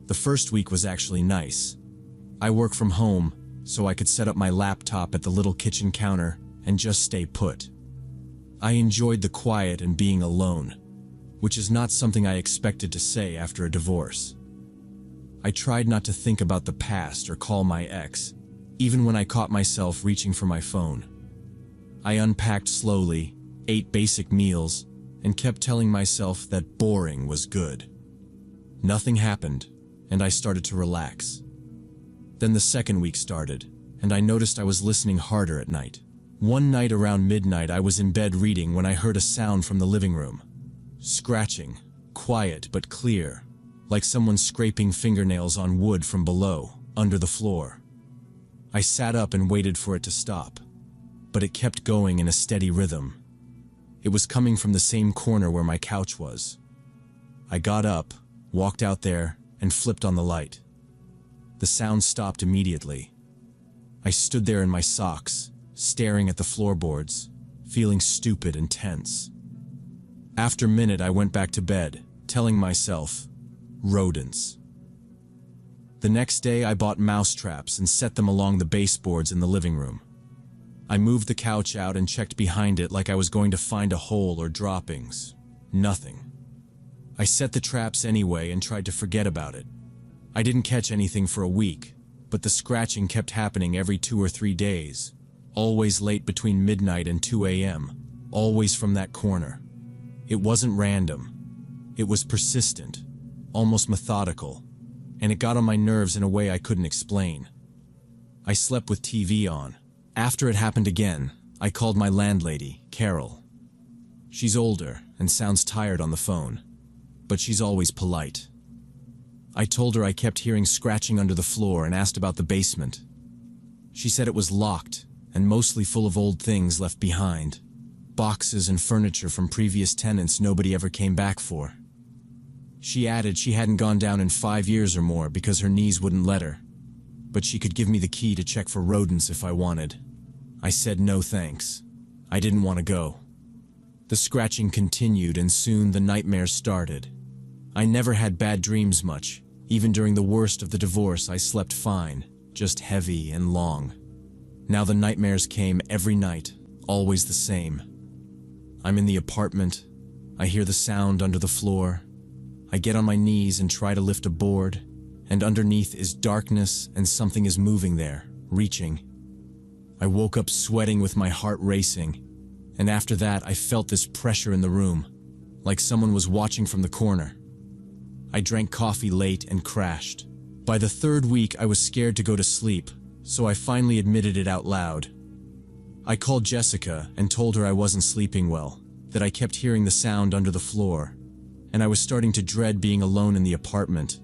The first week was actually nice. I work from home, so I could set up my laptop at the little kitchen counter and just stay put. I enjoyed the quiet and being alone, which is not something I expected to say after a divorce. I tried not to think about the past or call my ex, even when I caught myself reaching for my phone. I unpacked slowly, ate basic meals, and kept telling myself that boring was good. Nothing happened, and I started to relax. Then the second week started, and I noticed I was listening harder at night. One night around midnight, I was in bed reading when I heard a sound from the living room. Scratching, quiet but clear, like someone scraping fingernails on wood from below, under the floor. I sat up and waited for it to stop, but it kept going in a steady rhythm. It was coming from the same corner where my couch was. I got up, walked out there, and flipped on the light. The sound stopped immediately. I stood there in my socks, staring at the floorboards, feeling stupid and tense. After a minute, I went back to bed, telling myself, rodents. The next day, I bought mouse traps and set them along the baseboards in the living room. I moved the couch out and checked behind it like I was going to find a hole or droppings. Nothing. I set the traps anyway and tried to forget about it. I didn't catch anything for a week, but the scratching kept happening every 2 or 3 days, always late between midnight and 2 a.m., always from that corner. It wasn't random. It was persistent, almost methodical, and it got on my nerves in a way I couldn't explain. I slept with TV on. After it happened again, I called my landlady, Carol. She's older and sounds tired on the phone, but she's always polite. I told her I kept hearing scratching under the floor and asked about the basement. She said it was locked and mostly full of old things left behind, boxes and furniture from previous tenants nobody ever came back for. She added she hadn't gone down in 5 years or more because her knees wouldn't let her, but she could give me the key to check for rodents if I wanted. I said no thanks. I didn't want to go. The scratching continued and soon the nightmares started. I never had bad dreams much. Even during the worst of the divorce, I slept fine, just heavy and long. Now the nightmares came every night, always the same. I'm in the apartment. I hear the sound under the floor. I get on my knees and try to lift a board, and underneath is darkness and something is moving there, reaching. I woke up sweating with my heart racing, and after that I felt this pressure in the room, like someone was watching from the corner. I drank coffee late and crashed. By the 3rd week, I was scared to go to sleep, so I finally admitted it out loud. I called Jessica and told her I wasn't sleeping well, that I kept hearing the sound under the floor, and I was starting to dread being alone in the apartment.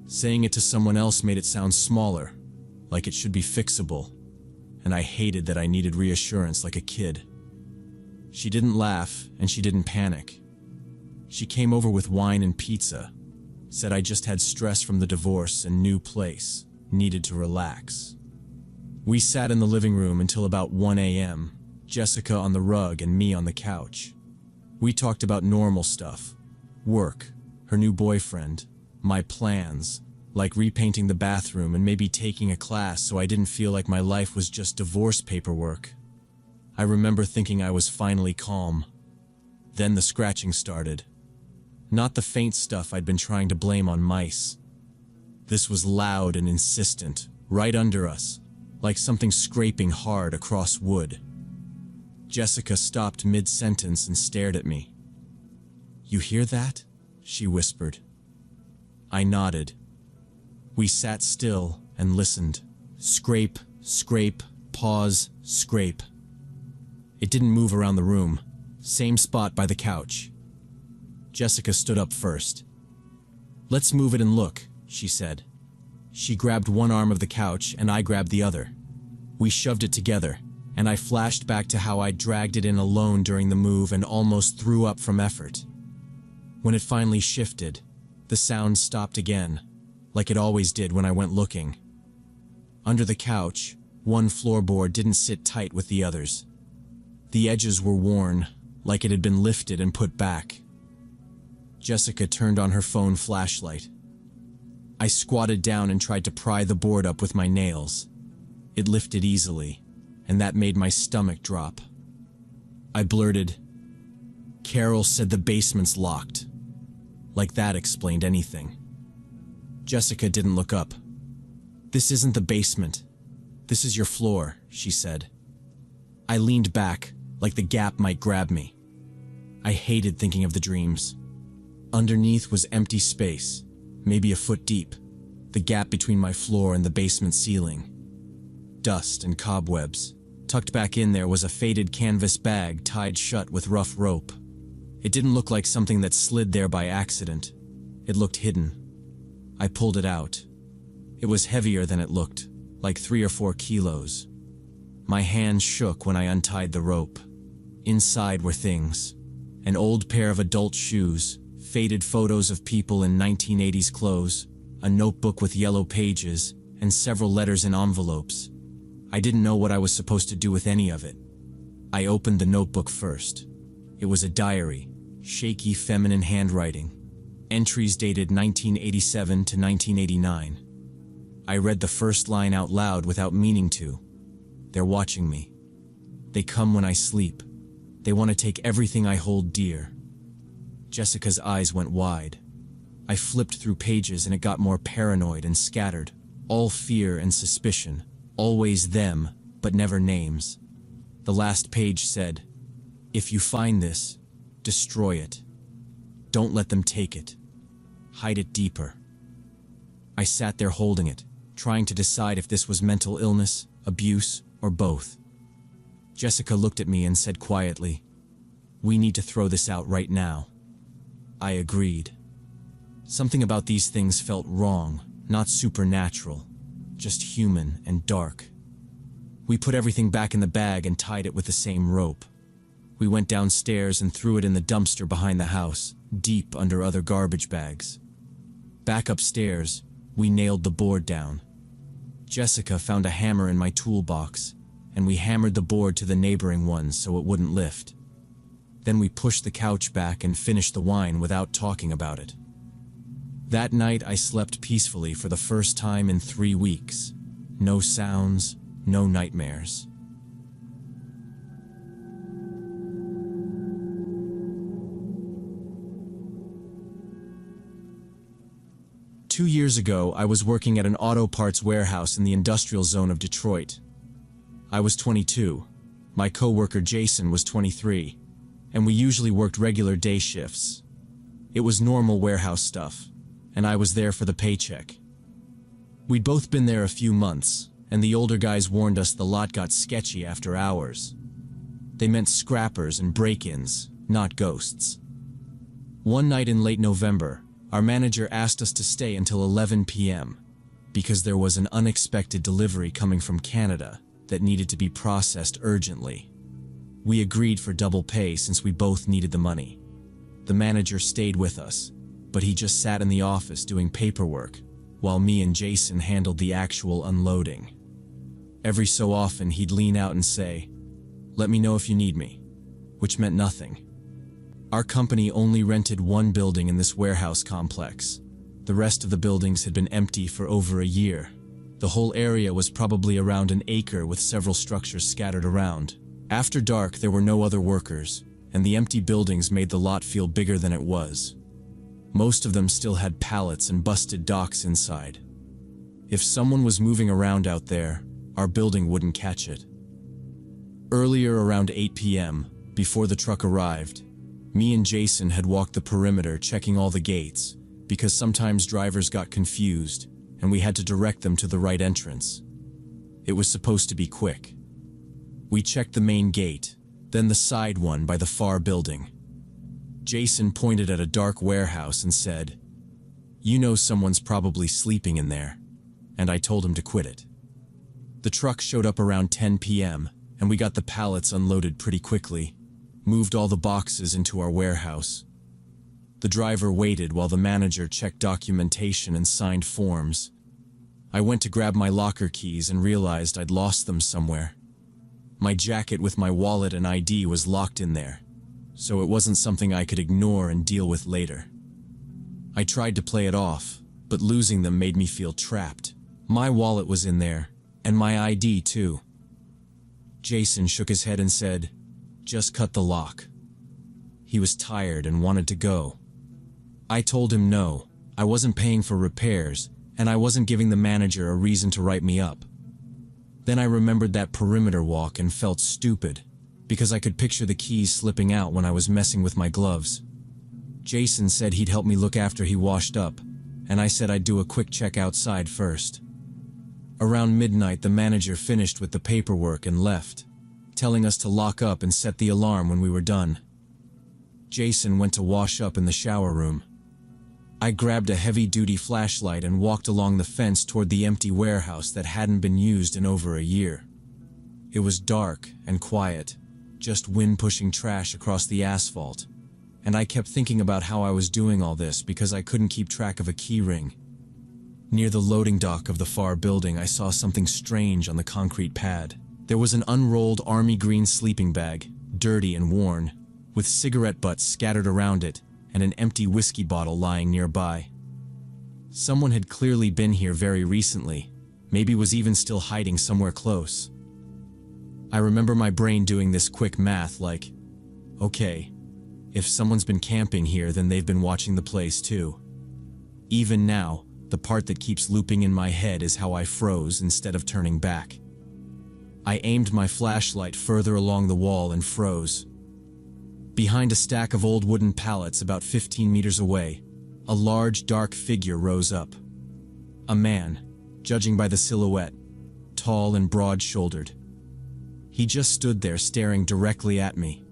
Saying it to someone else made it sound smaller, like it should be fixable, and I hated that I needed reassurance like a kid. She didn't laugh, and she didn't panic. She came over with wine and pizza, said I just had stress from the divorce and new place, needed to relax. We sat in the living room until about 1 a.m., Jessica on the rug and me on the couch. We talked about normal stuff. Work, her new boyfriend, my plans, like repainting the bathroom and maybe taking a class so I didn't feel like my life was just divorce paperwork. I remember thinking I was finally calm. Then the scratching started. Not the faint stuff I'd been trying to blame on mice. This was loud and insistent, right under us, like something scraping hard across wood. Jessica stopped mid-sentence and stared at me. "You hear that?" she whispered. I nodded. We sat still and listened. Scrape, scrape, pause, scrape. It didn't move around the room. Same spot by the couch. Jessica stood up first. "Let's move it and look," she said. She grabbed one arm of the couch and I grabbed the other. We shoved it together, and I flashed back to how I dragged it in alone during the move and almost threw up from effort. When it finally shifted, the sound stopped again, like it always did when I went looking. Under the couch, one floorboard didn't sit tight with the others. The edges were worn, like it had been lifted and put back. Jessica turned on her phone flashlight. I squatted down and tried to pry the board up with my nails. It lifted easily, and that made my stomach drop. I blurted, "Carol said the basement's locked." Like that explained anything. Jessica didn't look up. "This isn't the basement. This is your floor," she said. I leaned back, like the gap might grab me. I hated thinking of the dreams. Underneath was empty space, maybe a foot deep, the gap between my floor and the basement ceiling. Dust and cobwebs. Tucked back in there was a faded canvas bag tied shut with rough rope. It didn't look like something that slid there by accident. It looked hidden. I pulled it out. It was heavier than it looked, like 3 or 4 kilos. My hands shook when I untied the rope. Inside were things. An old pair of adult shoes, faded photos of people in 1980s clothes, a notebook with yellow pages, and several letters in envelopes. I didn't know what I was supposed to do with any of it. I opened the notebook first. It was a diary, shaky feminine handwriting. Entries dated 1987 to 1989. I read the first line out loud without meaning to. "They're watching me. They come when I sleep. They want to take everything I hold dear." Jessica's eyes went wide. I flipped through pages and it got more paranoid and scattered. All fear and suspicion. Always them, but never names. The last page said, "If you find this, destroy it. Don't let them take it. Hide it deeper." I sat there holding it, trying to decide if this was mental illness, abuse, or both. Jessica looked at me and said quietly, "We need to throw this out right now." I agreed. Something about these things felt wrong, not supernatural, just human and dark. We put everything back in the bag and tied it with the same rope. We went downstairs and threw it in the dumpster behind the house, deep under other garbage bags. Back upstairs, we nailed the board down. Jessica found a hammer in my toolbox, and we hammered the board to the neighboring one so it wouldn't lift. Then we pushed the couch back and finished the wine without talking about it. That night I slept peacefully for the first time in 3 weeks. No sounds, no nightmares. Two years ago, I was working at an auto parts warehouse in the industrial zone of Detroit. I was 22. My coworker Jason was 23, and we usually worked regular day shifts. It was normal warehouse stuff, and I was there for the paycheck. We'd both been there a few months, and the older guys warned us the lot got sketchy after hours. They meant scrappers and break-ins, not ghosts. One night in late November, our manager asked us to stay until 11 p.m. because there was an unexpected delivery coming from Canada that needed to be processed urgently. We agreed for double pay since we both needed the money. The manager stayed with us, but he just sat in the office doing paperwork, while me and Jason handled the actual unloading. Every so often he'd lean out and say, Let me know if you need me," which meant nothing. Our company only rented one building in this warehouse complex. The rest of the buildings had been empty for over a year. The whole area was probably around an acre with several structures scattered around. After dark, there were no other workers, and the empty buildings made the lot feel bigger than it was. Most of them still had pallets and busted docks inside. If someone was moving around out there, our building wouldn't catch it. Earlier, around 8 p.m., before the truck arrived, me and Jason had walked the perimeter checking all the gates, because sometimes drivers got confused, and we had to direct them to the right entrance. It was supposed to be quick. We checked the main gate, then the side one by the far building. Jason pointed at a dark warehouse and said, "You know someone's probably sleeping in there," and I told him to quit it. The truck showed up around 10 p.m., and we got the pallets unloaded pretty quickly, moved all the boxes into our warehouse. The driver waited while the manager checked documentation and signed forms. I went to grab my locker keys and realized I'd lost them somewhere. My jacket with my wallet and ID was locked in there, so it wasn't something I could ignore and deal with later. I tried to play it off, but losing them made me feel trapped. My wallet was in there, and my ID too. Jason shook his head and said, "Just cut the lock." He was tired and wanted to go. I told him no, I wasn't paying for repairs, and I wasn't giving the manager a reason to write me up. Then I remembered that perimeter walk and felt stupid, because I could picture the keys slipping out when I was messing with my gloves. Jason said he'd help me look after he washed up, and I said I'd do a quick check outside first. Around midnight, the manager finished with the paperwork and left, telling us to lock up and set the alarm when we were done. Jason went to wash up in the shower room. I grabbed a heavy-duty flashlight and walked along the fence toward the empty warehouse that hadn't been used in over a year. It was dark and quiet, just wind pushing trash across the asphalt, and I kept thinking about how I was doing all this because I couldn't keep track of a key ring. Near the loading dock of the far building, I saw something strange on the concrete pad. There was an unrolled army green sleeping bag, dirty and worn, with cigarette butts scattered around it, and an empty whiskey bottle lying nearby. Someone had clearly been here very recently, maybe was even still hiding somewhere close. I remember my brain doing this quick math like, okay, if someone's been camping here, then they've been watching the place too. Even now, the part that keeps looping in my head is how I froze instead of turning back. I aimed my flashlight further along the wall and froze. Behind a stack of old wooden pallets about 15 meters away, a large dark figure rose up. A man, judging by the silhouette, tall and broad-shouldered. He just stood there staring directly at me.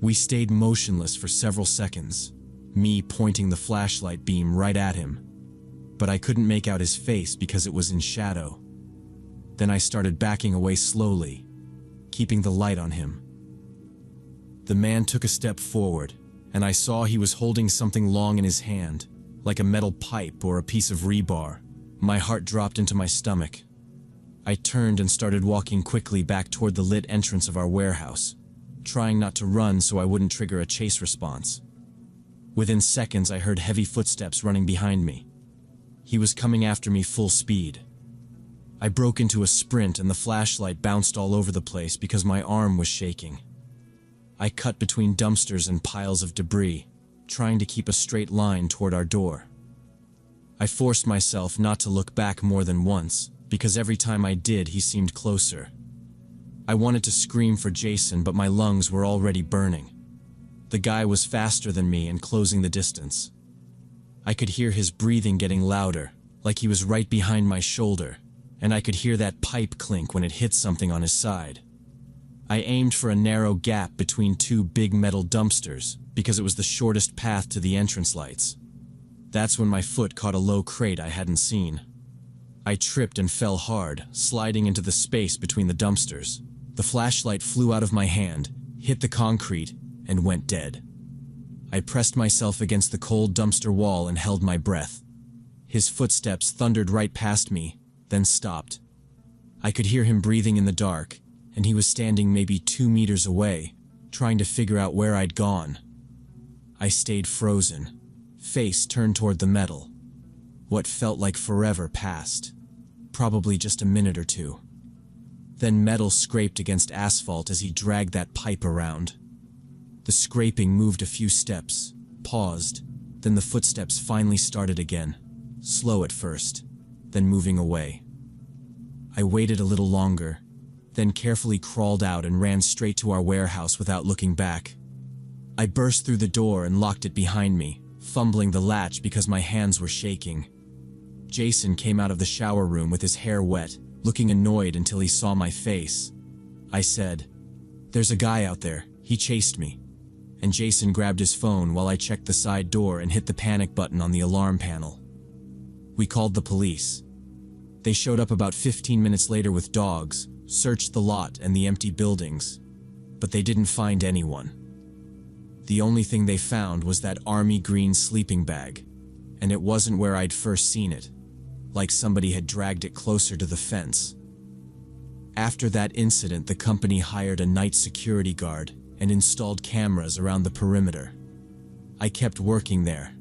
We stayed motionless for several seconds, me pointing the flashlight beam right at him, but I couldn't make out his face because it was in shadow. Then I started backing away slowly, keeping the light on him. The man took a step forward, and I saw he was holding something long in his hand, like a metal pipe or a piece of rebar. My heart dropped into my stomach. I turned and started walking quickly back toward the lit entrance of our warehouse, trying not to run so I wouldn't trigger a chase response. Within seconds, I heard heavy footsteps running behind me. He was coming after me full speed. I broke into a sprint and the flashlight bounced all over the place because my arm was shaking. I cut between dumpsters and piles of debris, trying to keep a straight line toward our door. I forced myself not to look back more than once, because every time I did, he seemed closer. I wanted to scream for Jason, but my lungs were already burning. The guy was faster than me and closing the distance. I could hear his breathing getting louder, like he was right behind my shoulder, and I could hear that pipe clink when it hit something on his side. I aimed for a narrow gap between two big metal dumpsters because it was the shortest path to the entrance lights. That's when my foot caught a low crate I hadn't seen. I tripped and fell hard, sliding into the space between the dumpsters. The flashlight flew out of my hand, hit the concrete, and went dead. I pressed myself against the cold dumpster wall and held my breath. His footsteps thundered right past me, then stopped. I could hear him breathing in the dark, and he was standing maybe 2 meters away, trying to figure out where I'd gone. I stayed frozen, face turned toward the metal. What felt like forever passed, probably just a minute or two. Then metal scraped against asphalt as he dragged that pipe around. The scraping moved a few steps, paused, then the footsteps finally started again, slow at first, then moving away. I waited a little longer, then carefully crawled out and ran straight to our warehouse without looking back. I burst through the door and locked it behind me, fumbling the latch because my hands were shaking. Jason came out of the shower room with his hair wet, looking annoyed until he saw my face. I said, "There's a guy out there, he chased me." And Jason grabbed his phone while I checked the side door and hit the panic button on the alarm panel. We called the police. They showed up about 15 minutes later with dogs, searched the lot and the empty buildings, but they didn't find anyone. The only thing they found was that army green sleeping bag, and it wasn't where I'd first seen it, like somebody had dragged it closer to the fence. After that incident, the company hired a night security guard and installed cameras around the perimeter. I kept working there,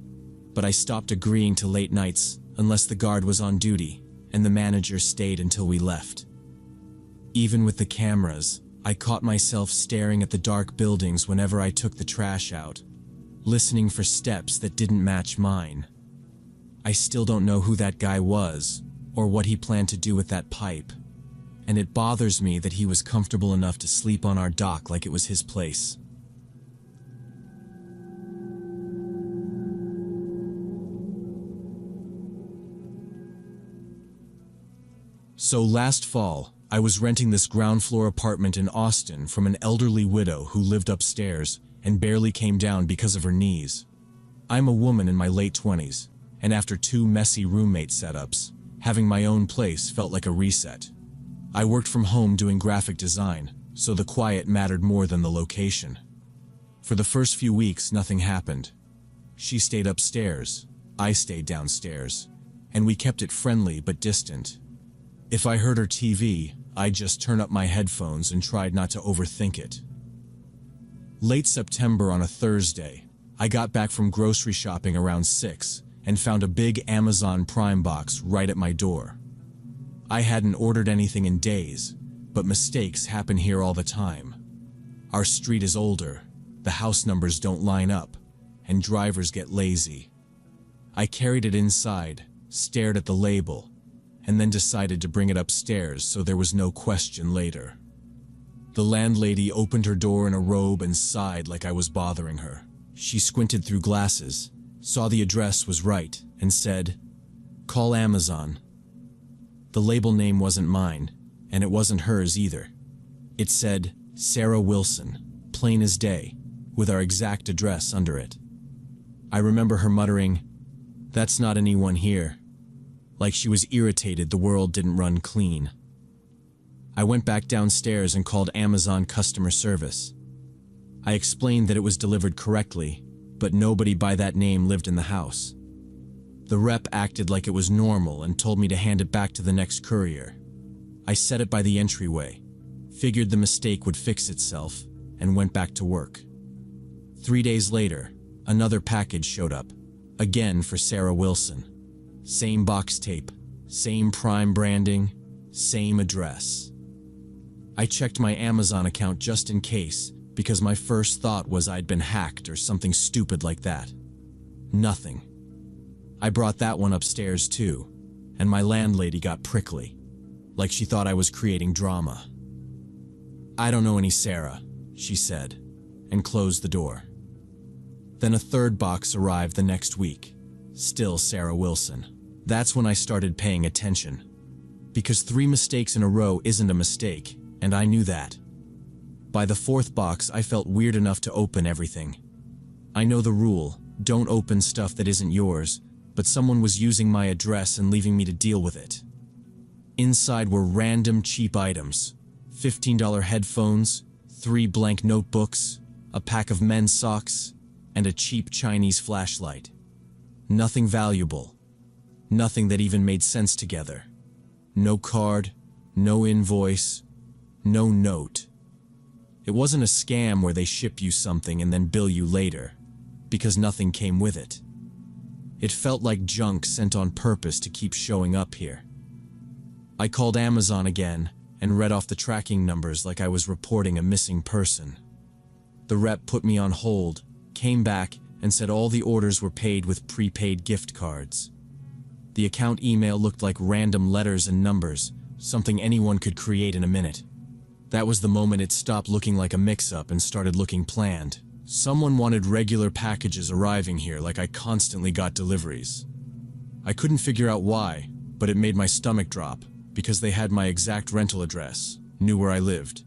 but I stopped agreeing to late nights unless the guard was on duty, and the manager stayed until we left. Even with the cameras, I caught myself staring at the dark buildings whenever I took the trash out, listening for steps that didn't match mine. I still don't know who that guy was, or what he planned to do with that pipe, and it bothers me that he was comfortable enough to sleep on our dock like it was his place. So last fall, I was renting this ground floor apartment in Austin from an elderly widow who lived upstairs and barely came down because of her knees. I'm a woman in my late 20s, and after 2 messy roommate setups, having my own place felt like a reset. I worked from home doing graphic design, so the quiet mattered more than the location. For the first few weeks, nothing happened. She stayed upstairs, I stayed downstairs, and we kept it friendly but distant. If I heard her TV, I'd just turn up my headphones and tried not to overthink it. Late September on a Thursday, I got back from grocery shopping around 6 and found a big Amazon Prime box right at my door. I hadn't ordered anything in days, but mistakes happen here all the time. Our street is older, the house numbers don't line up, and drivers get lazy. I carried it inside, stared at the label, and then decided to bring it upstairs so there was no question later. The landlady opened her door in a robe and sighed like I was bothering her. She squinted through glasses, saw the address was right, and said, "Call Amazon." The label name wasn't mine, and it wasn't hers either. It said, Sarah Wilson, plain as day, with our exact address under it. I remember her muttering, "That's not anyone here," like she was irritated the world didn't run clean. I went back downstairs and called Amazon customer service. I explained that it was delivered correctly, but nobody by that name lived in the house. The rep acted like it was normal and told me to hand it back to the next courier. I set it by the entryway, figured the mistake would fix itself, and went back to work. 3 days later, another package showed up, again for Sarah Wilson. Same box tape, same Prime branding, same address. I checked my Amazon account just in case, because my first thought was I'd been hacked or something stupid like that. Nothing. I brought that one upstairs too, and my landlady got prickly, like she thought I was creating drama. "I don't know any Sarah," she said, and closed the door. Then a third box arrived the next week, still Sarah Wilson. That's when I started paying attention, because 3 mistakes in a row isn't a mistake, and I knew that. By the 4th box, I felt weird enough to open everything. I know the rule, don't open stuff that isn't yours, but someone was using my address and leaving me to deal with it. Inside were random cheap items, $15 headphones, 3 blank notebooks, a pack of men's socks, and a cheap Chinese flashlight. Nothing valuable. Nothing that even made sense together. No card, no invoice, no note. It wasn't a scam where they ship you something and then bill you later, because nothing came with it. It felt like junk sent on purpose to keep showing up here. I called Amazon again and read off the tracking numbers like I was reporting a missing person. The rep put me on hold, came back, and said all the orders were paid with prepaid gift cards. The account email looked like random letters and numbers, something anyone could create in a minute. That was the moment it stopped looking like a mix-up and started looking planned. Someone wanted regular packages arriving here like I constantly got deliveries. I couldn't figure out why, but it made my stomach drop because they had my exact rental address, knew where I lived.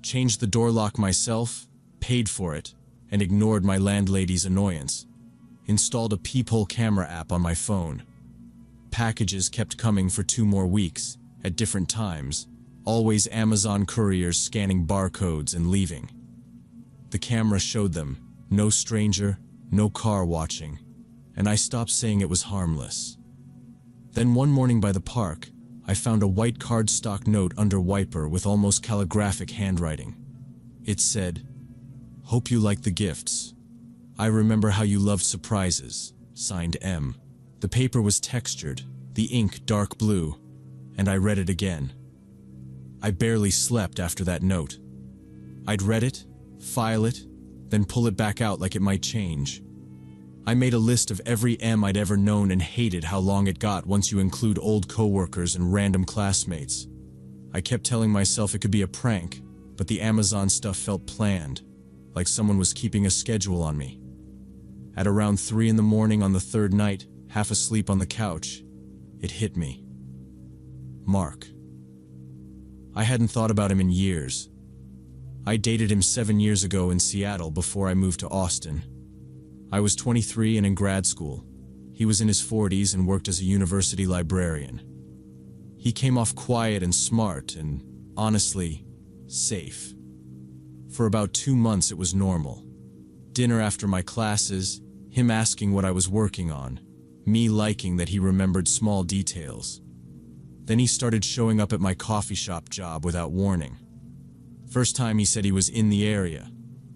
Changed the door lock myself, paid for it, and ignored my landlady's annoyance. Installed a peephole camera app on my phone. Packages kept coming for 2 more weeks, at different times, always Amazon couriers scanning barcodes and leaving. The camera showed them, no stranger, no car watching, and I stopped saying it was harmless. Then one morning by the park, I found a white cardstock note under wiper with almost calligraphic handwriting. It said, "Hope you like the gifts. I remember how you loved surprises. Signed M." The paper was textured, the ink dark blue, and I read it again. I barely slept after that note. I'd read it, file it, then pull it back out like it might change. I made a list of every M I'd ever known and hated how long it got once you include old coworkers and random classmates. I kept telling myself it could be a prank, but the Amazon stuff felt planned, like someone was keeping a schedule on me. At around 3 in the morning on the 3rd night, half asleep on the couch, it hit me. Mark. I hadn't thought about him in years. I dated him 7 years ago in Seattle before I moved to Austin. I was 23 and in grad school. He was in his 40s and worked as a university librarian. He came off quiet and smart and, honestly, safe. For about 2 months it was normal. Dinner after my classes, him asking what I was working on, me liking that he remembered small details. Then he started showing up at my coffee shop job without warning. First time he said he was in the area.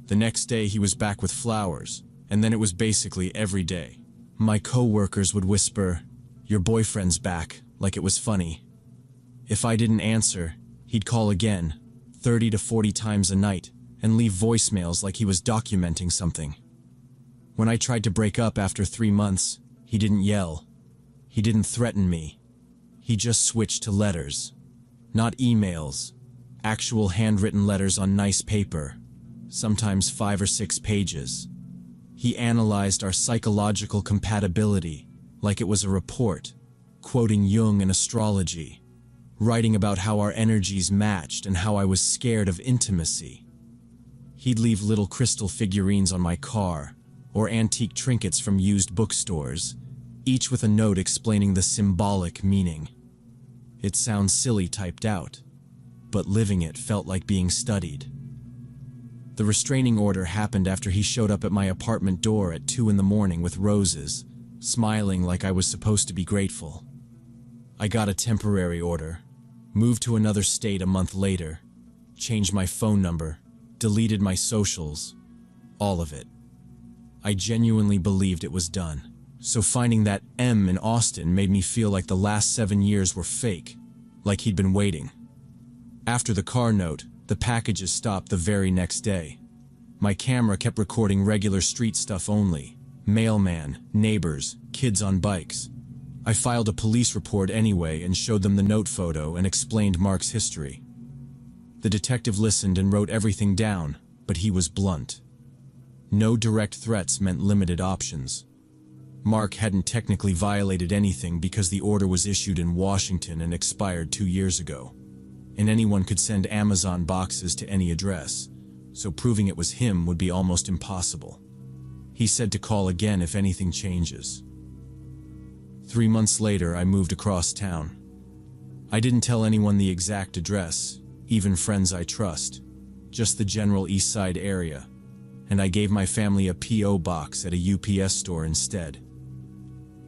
The next day he was back with flowers, and then it was basically every day. My co-workers would whisper, "Your boyfriend's back," like it was funny. If I didn't answer, he'd call again, 30 to 40 times a night, and leave voicemails like he was documenting something. When I tried to break up after 3 months, he didn't yell. He didn't threaten me. He just switched to letters. Not emails. Actual handwritten letters on nice paper. Sometimes 5 or 6 pages. He analyzed our psychological compatibility like it was a report, quoting Jung and astrology, writing about how our energies matched and how I was scared of intimacy. He'd leave little crystal figurines on my car, or antique trinkets from used bookstores, each with a note explaining the symbolic meaning. It sounds silly typed out, but living it felt like being studied. The restraining order happened after he showed up at my apartment door at 2 in the morning with roses, smiling like I was supposed to be grateful. I got a temporary order, moved to another state a month later, changed my phone number, deleted my socials, all of it. I genuinely believed it was done. So finding that M in Austin made me feel like the last 7 years were fake, like he'd been waiting. After the car note, the packages stopped the very next day. My camera kept recording regular street stuff only. Mailman, neighbors, kids on bikes. I filed a police report anyway and showed them the note photo and explained Mark's history. The detective listened and wrote everything down, but he was blunt. No direct threats meant limited options. Mark hadn't technically violated anything because the order was issued in Washington and expired 2 years ago. And anyone could send Amazon boxes to any address, so proving it was him would be almost impossible. He said to call again if anything changes. 3 months later, I moved across town. I didn't tell anyone the exact address, even friends I trust, just the general East Side area, and I gave my family a P.O. box at a UPS store instead.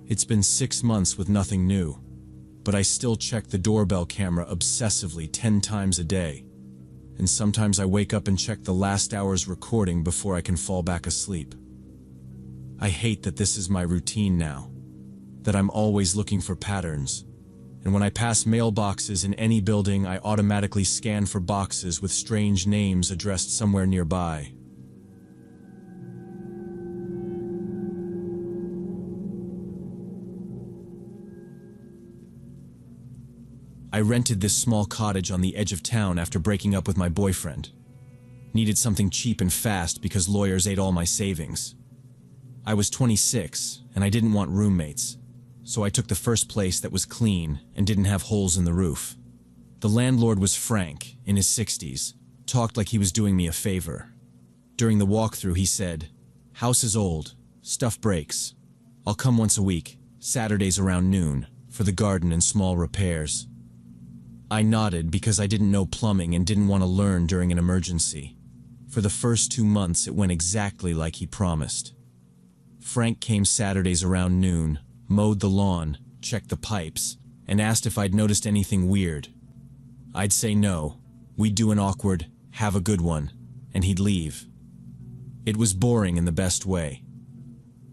It's been 6 months with nothing new, but I still check the doorbell camera obsessively 10 times a day, and sometimes I wake up and check the last hour's recording before I can fall back asleep. I hate that this is my routine now, that I'm always looking for patterns, and when I pass mailboxes in any building, I automatically scan for boxes with strange names addressed somewhere nearby. I rented this small cottage on the edge of town after breaking up with my boyfriend. Needed something cheap and fast because lawyers ate all my savings. I was 26 and I didn't want roommates, so I took the first place that was clean and didn't have holes in the roof. The landlord was Frank, in his 60s, talked like he was doing me a favor. During the walkthrough he said, "House is old, stuff breaks. I'll come once a week, Saturdays around noon, for the garden and small repairs." I nodded because I didn't know plumbing and didn't want to learn during an emergency. For the first 2 months it went exactly like he promised. Frank came Saturdays around noon, mowed the lawn, checked the pipes, and asked if I'd noticed anything weird. I'd say no, we'd do an awkward, "have a good one," and he'd leave. It was boring in the best way.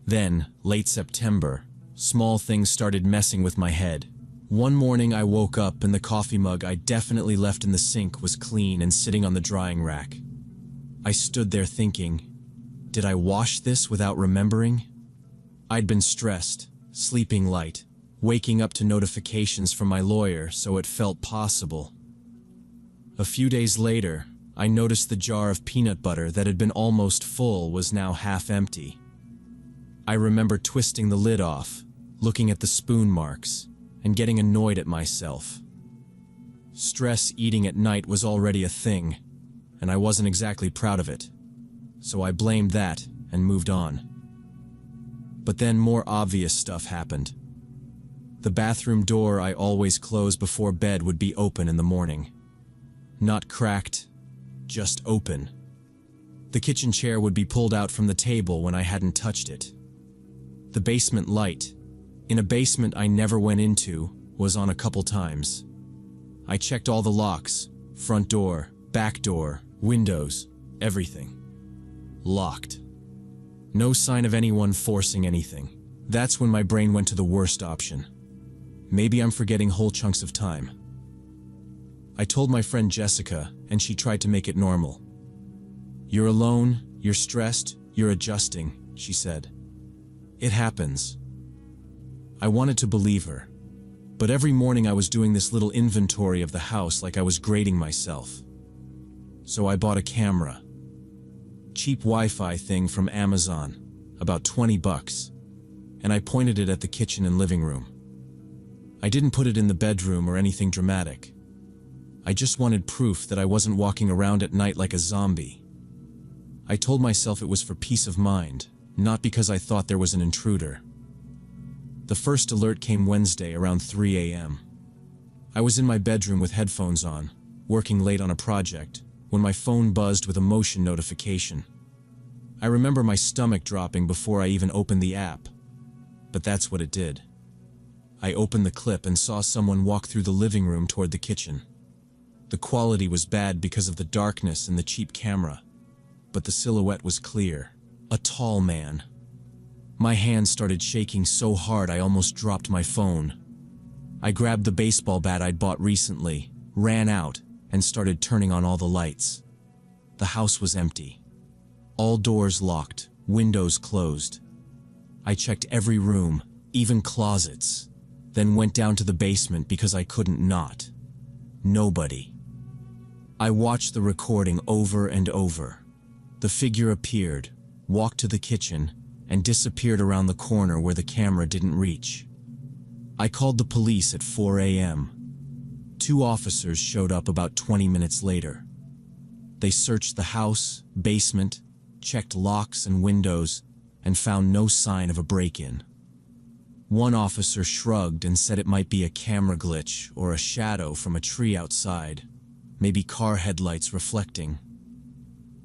Then, late September, small things started messing with my head. One morning I woke up and the coffee mug I definitely left in the sink was clean and sitting on the drying rack. I stood there thinking, did I wash this without remembering? I'd been stressed, sleeping light, waking up to notifications from my lawyer, so it felt possible. A few days later, I noticed the jar of peanut butter that had been almost full was now half empty. I remember twisting the lid off, looking at the spoon marks, and getting annoyed at myself. Stress eating at night was already a thing, and I wasn't exactly proud of it, so I blamed that and moved on. But then more obvious stuff happened. The bathroom door I always close before bed would be open in the morning. Not cracked, just open. The kitchen chair would be pulled out from the table when I hadn't touched it. The basement light, in a basement I never went into, was on a couple times. I checked all the locks, front door, back door, windows, everything. Locked. No sign of anyone forcing anything. That's when my brain went to the worst option. Maybe I'm forgetting whole chunks of time. I told my friend Jessica, and she tried to make it normal. "You're alone, you're stressed, you're adjusting," she said. "It happens." I wanted to believe her, but every morning I was doing this little inventory of the house like I was grading myself. So I bought a camera. Cheap Wi-Fi thing from Amazon, about $20, and I pointed it at the kitchen and living room. I didn't put it in the bedroom or anything dramatic. I just wanted proof that I wasn't walking around at night like a zombie. I told myself it was for peace of mind, not because I thought there was an intruder. The first alert came Wednesday around 3 a.m. I was in my bedroom with headphones on, working late on a project, when my phone buzzed with a motion notification. I remember my stomach dropping before I even opened the app, but that's what it did. I opened the clip and saw someone walk through the living room toward the kitchen. The quality was bad because of the darkness and the cheap camera, but the silhouette was clear. A tall man. My hands started shaking so hard I almost dropped my phone. I grabbed the baseball bat I'd bought recently, ran out, and started turning on all the lights. The house was empty. All doors locked, windows closed. I checked every room, even closets, then went down to the basement because I couldn't not. Nobody. I watched the recording over and over. The figure appeared, walked to the kitchen, and disappeared around the corner where the camera didn't reach. I called the police at 4 a.m. 2 officers showed up about 20 minutes later. They searched the house, basement, checked locks and windows, and found no sign of a break-in. One officer shrugged and said it might be a camera glitch or a shadow from a tree outside, maybe car headlights reflecting.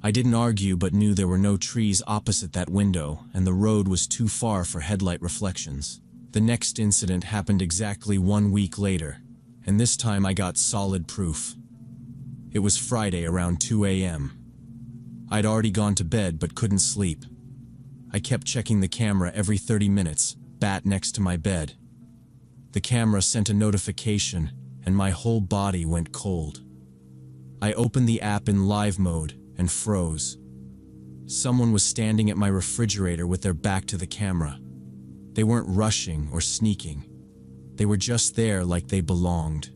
I didn't argue but knew there were no trees opposite that window and the road was too far for headlight reflections. The next incident happened exactly 1 week later, and this time I got solid proof. It was Friday around 2 a.m. I'd already gone to bed but couldn't sleep. I kept checking the camera every 30 minutes, bat next to my bed. The camera sent a notification, and my whole body went cold. I opened the app in live mode and froze. Someone was standing at my refrigerator with their back to the camera. They weren't rushing or sneaking. They were just there like they belonged.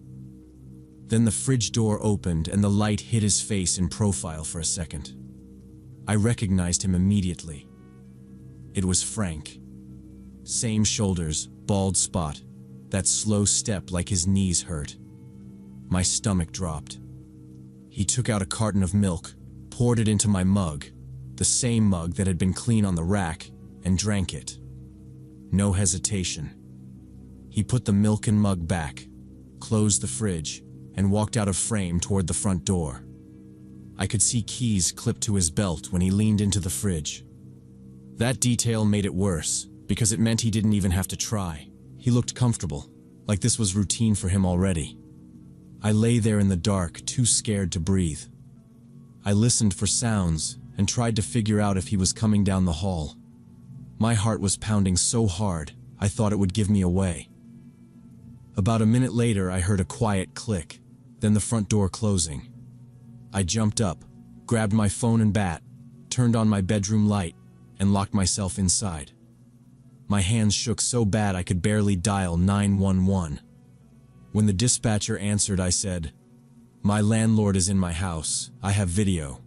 Then the fridge door opened and the light hit his face in profile for a second. I recognized him immediately. It was Frank. Same shoulders, bald spot, that slow step like his knees hurt. My stomach dropped. He took out a carton of milk, poured it into my mug, the same mug that had been clean on the rack, and drank it. No hesitation. He put the milk and mug back, closed the fridge, and walked out of frame toward the front door. I could see keys clipped to his belt when he leaned into the fridge. That detail made it worse, because it meant he didn't even have to try. He looked comfortable, like this was routine for him already. I lay there in the dark, too scared to breathe. I listened for sounds and tried to figure out if he was coming down the hall. My heart was pounding so hard, I thought it would give me away. About a minute later, I heard a quiet click, then the front door closing. I jumped up, grabbed my phone and bat, turned on my bedroom light, and locked myself inside. My hands shook so bad I could barely dial 911. When the dispatcher answered, I said, "My landlord is in my house. I have video."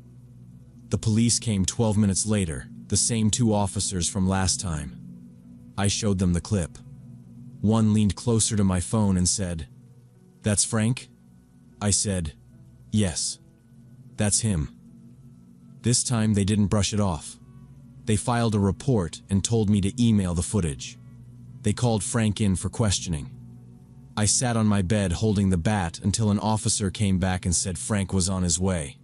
The police came 12 minutes later, the same 2 officers from last time. I showed them the clip. One leaned closer to my phone and said, "That's Frank?" I said, "Yes, that's him." This time they didn't brush it off. They filed a report and told me to email the footage. They called Frank in for questioning. I sat on my bed holding the bat until an officer came back and said Frank was on his way.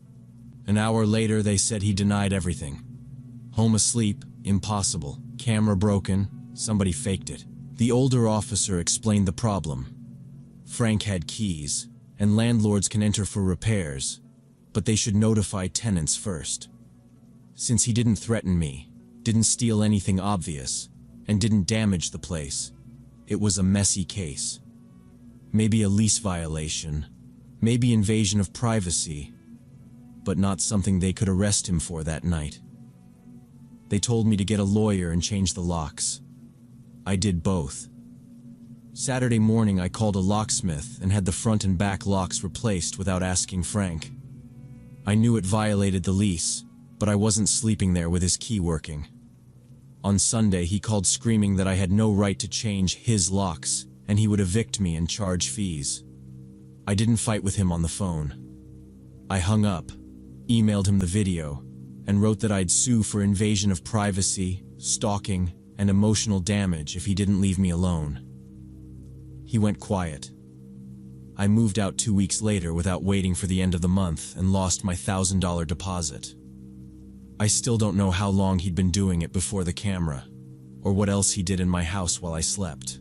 An hour later, they said he denied everything. Home asleep, impossible. Camera broken, somebody faked it. The older officer explained the problem. Frank had keys, and landlords can enter for repairs, but they should notify tenants first. Since he didn't threaten me, didn't steal anything obvious, and didn't damage the place, it was a messy case. Maybe a lease violation, maybe invasion of privacy, but not something they could arrest him for that night. They told me to get a lawyer and change the locks. I did both. Saturday morning, I called a locksmith and had the front and back locks replaced without asking Frank. I knew it violated the lease, but I wasn't sleeping there with his key working. On Sunday, he called screaming that I had no right to change his locks, and he would evict me and charge fees. I didn't fight with him on the phone. I hung up, emailed him the video, and wrote that I'd sue for invasion of privacy, stalking, and emotional damage if he didn't leave me alone. He went quiet. I moved out 2 weeks later without waiting for the end of the month and lost my $1,000 deposit. I still don't know how long he'd been doing it before the camera, or what else he did in my house while I slept.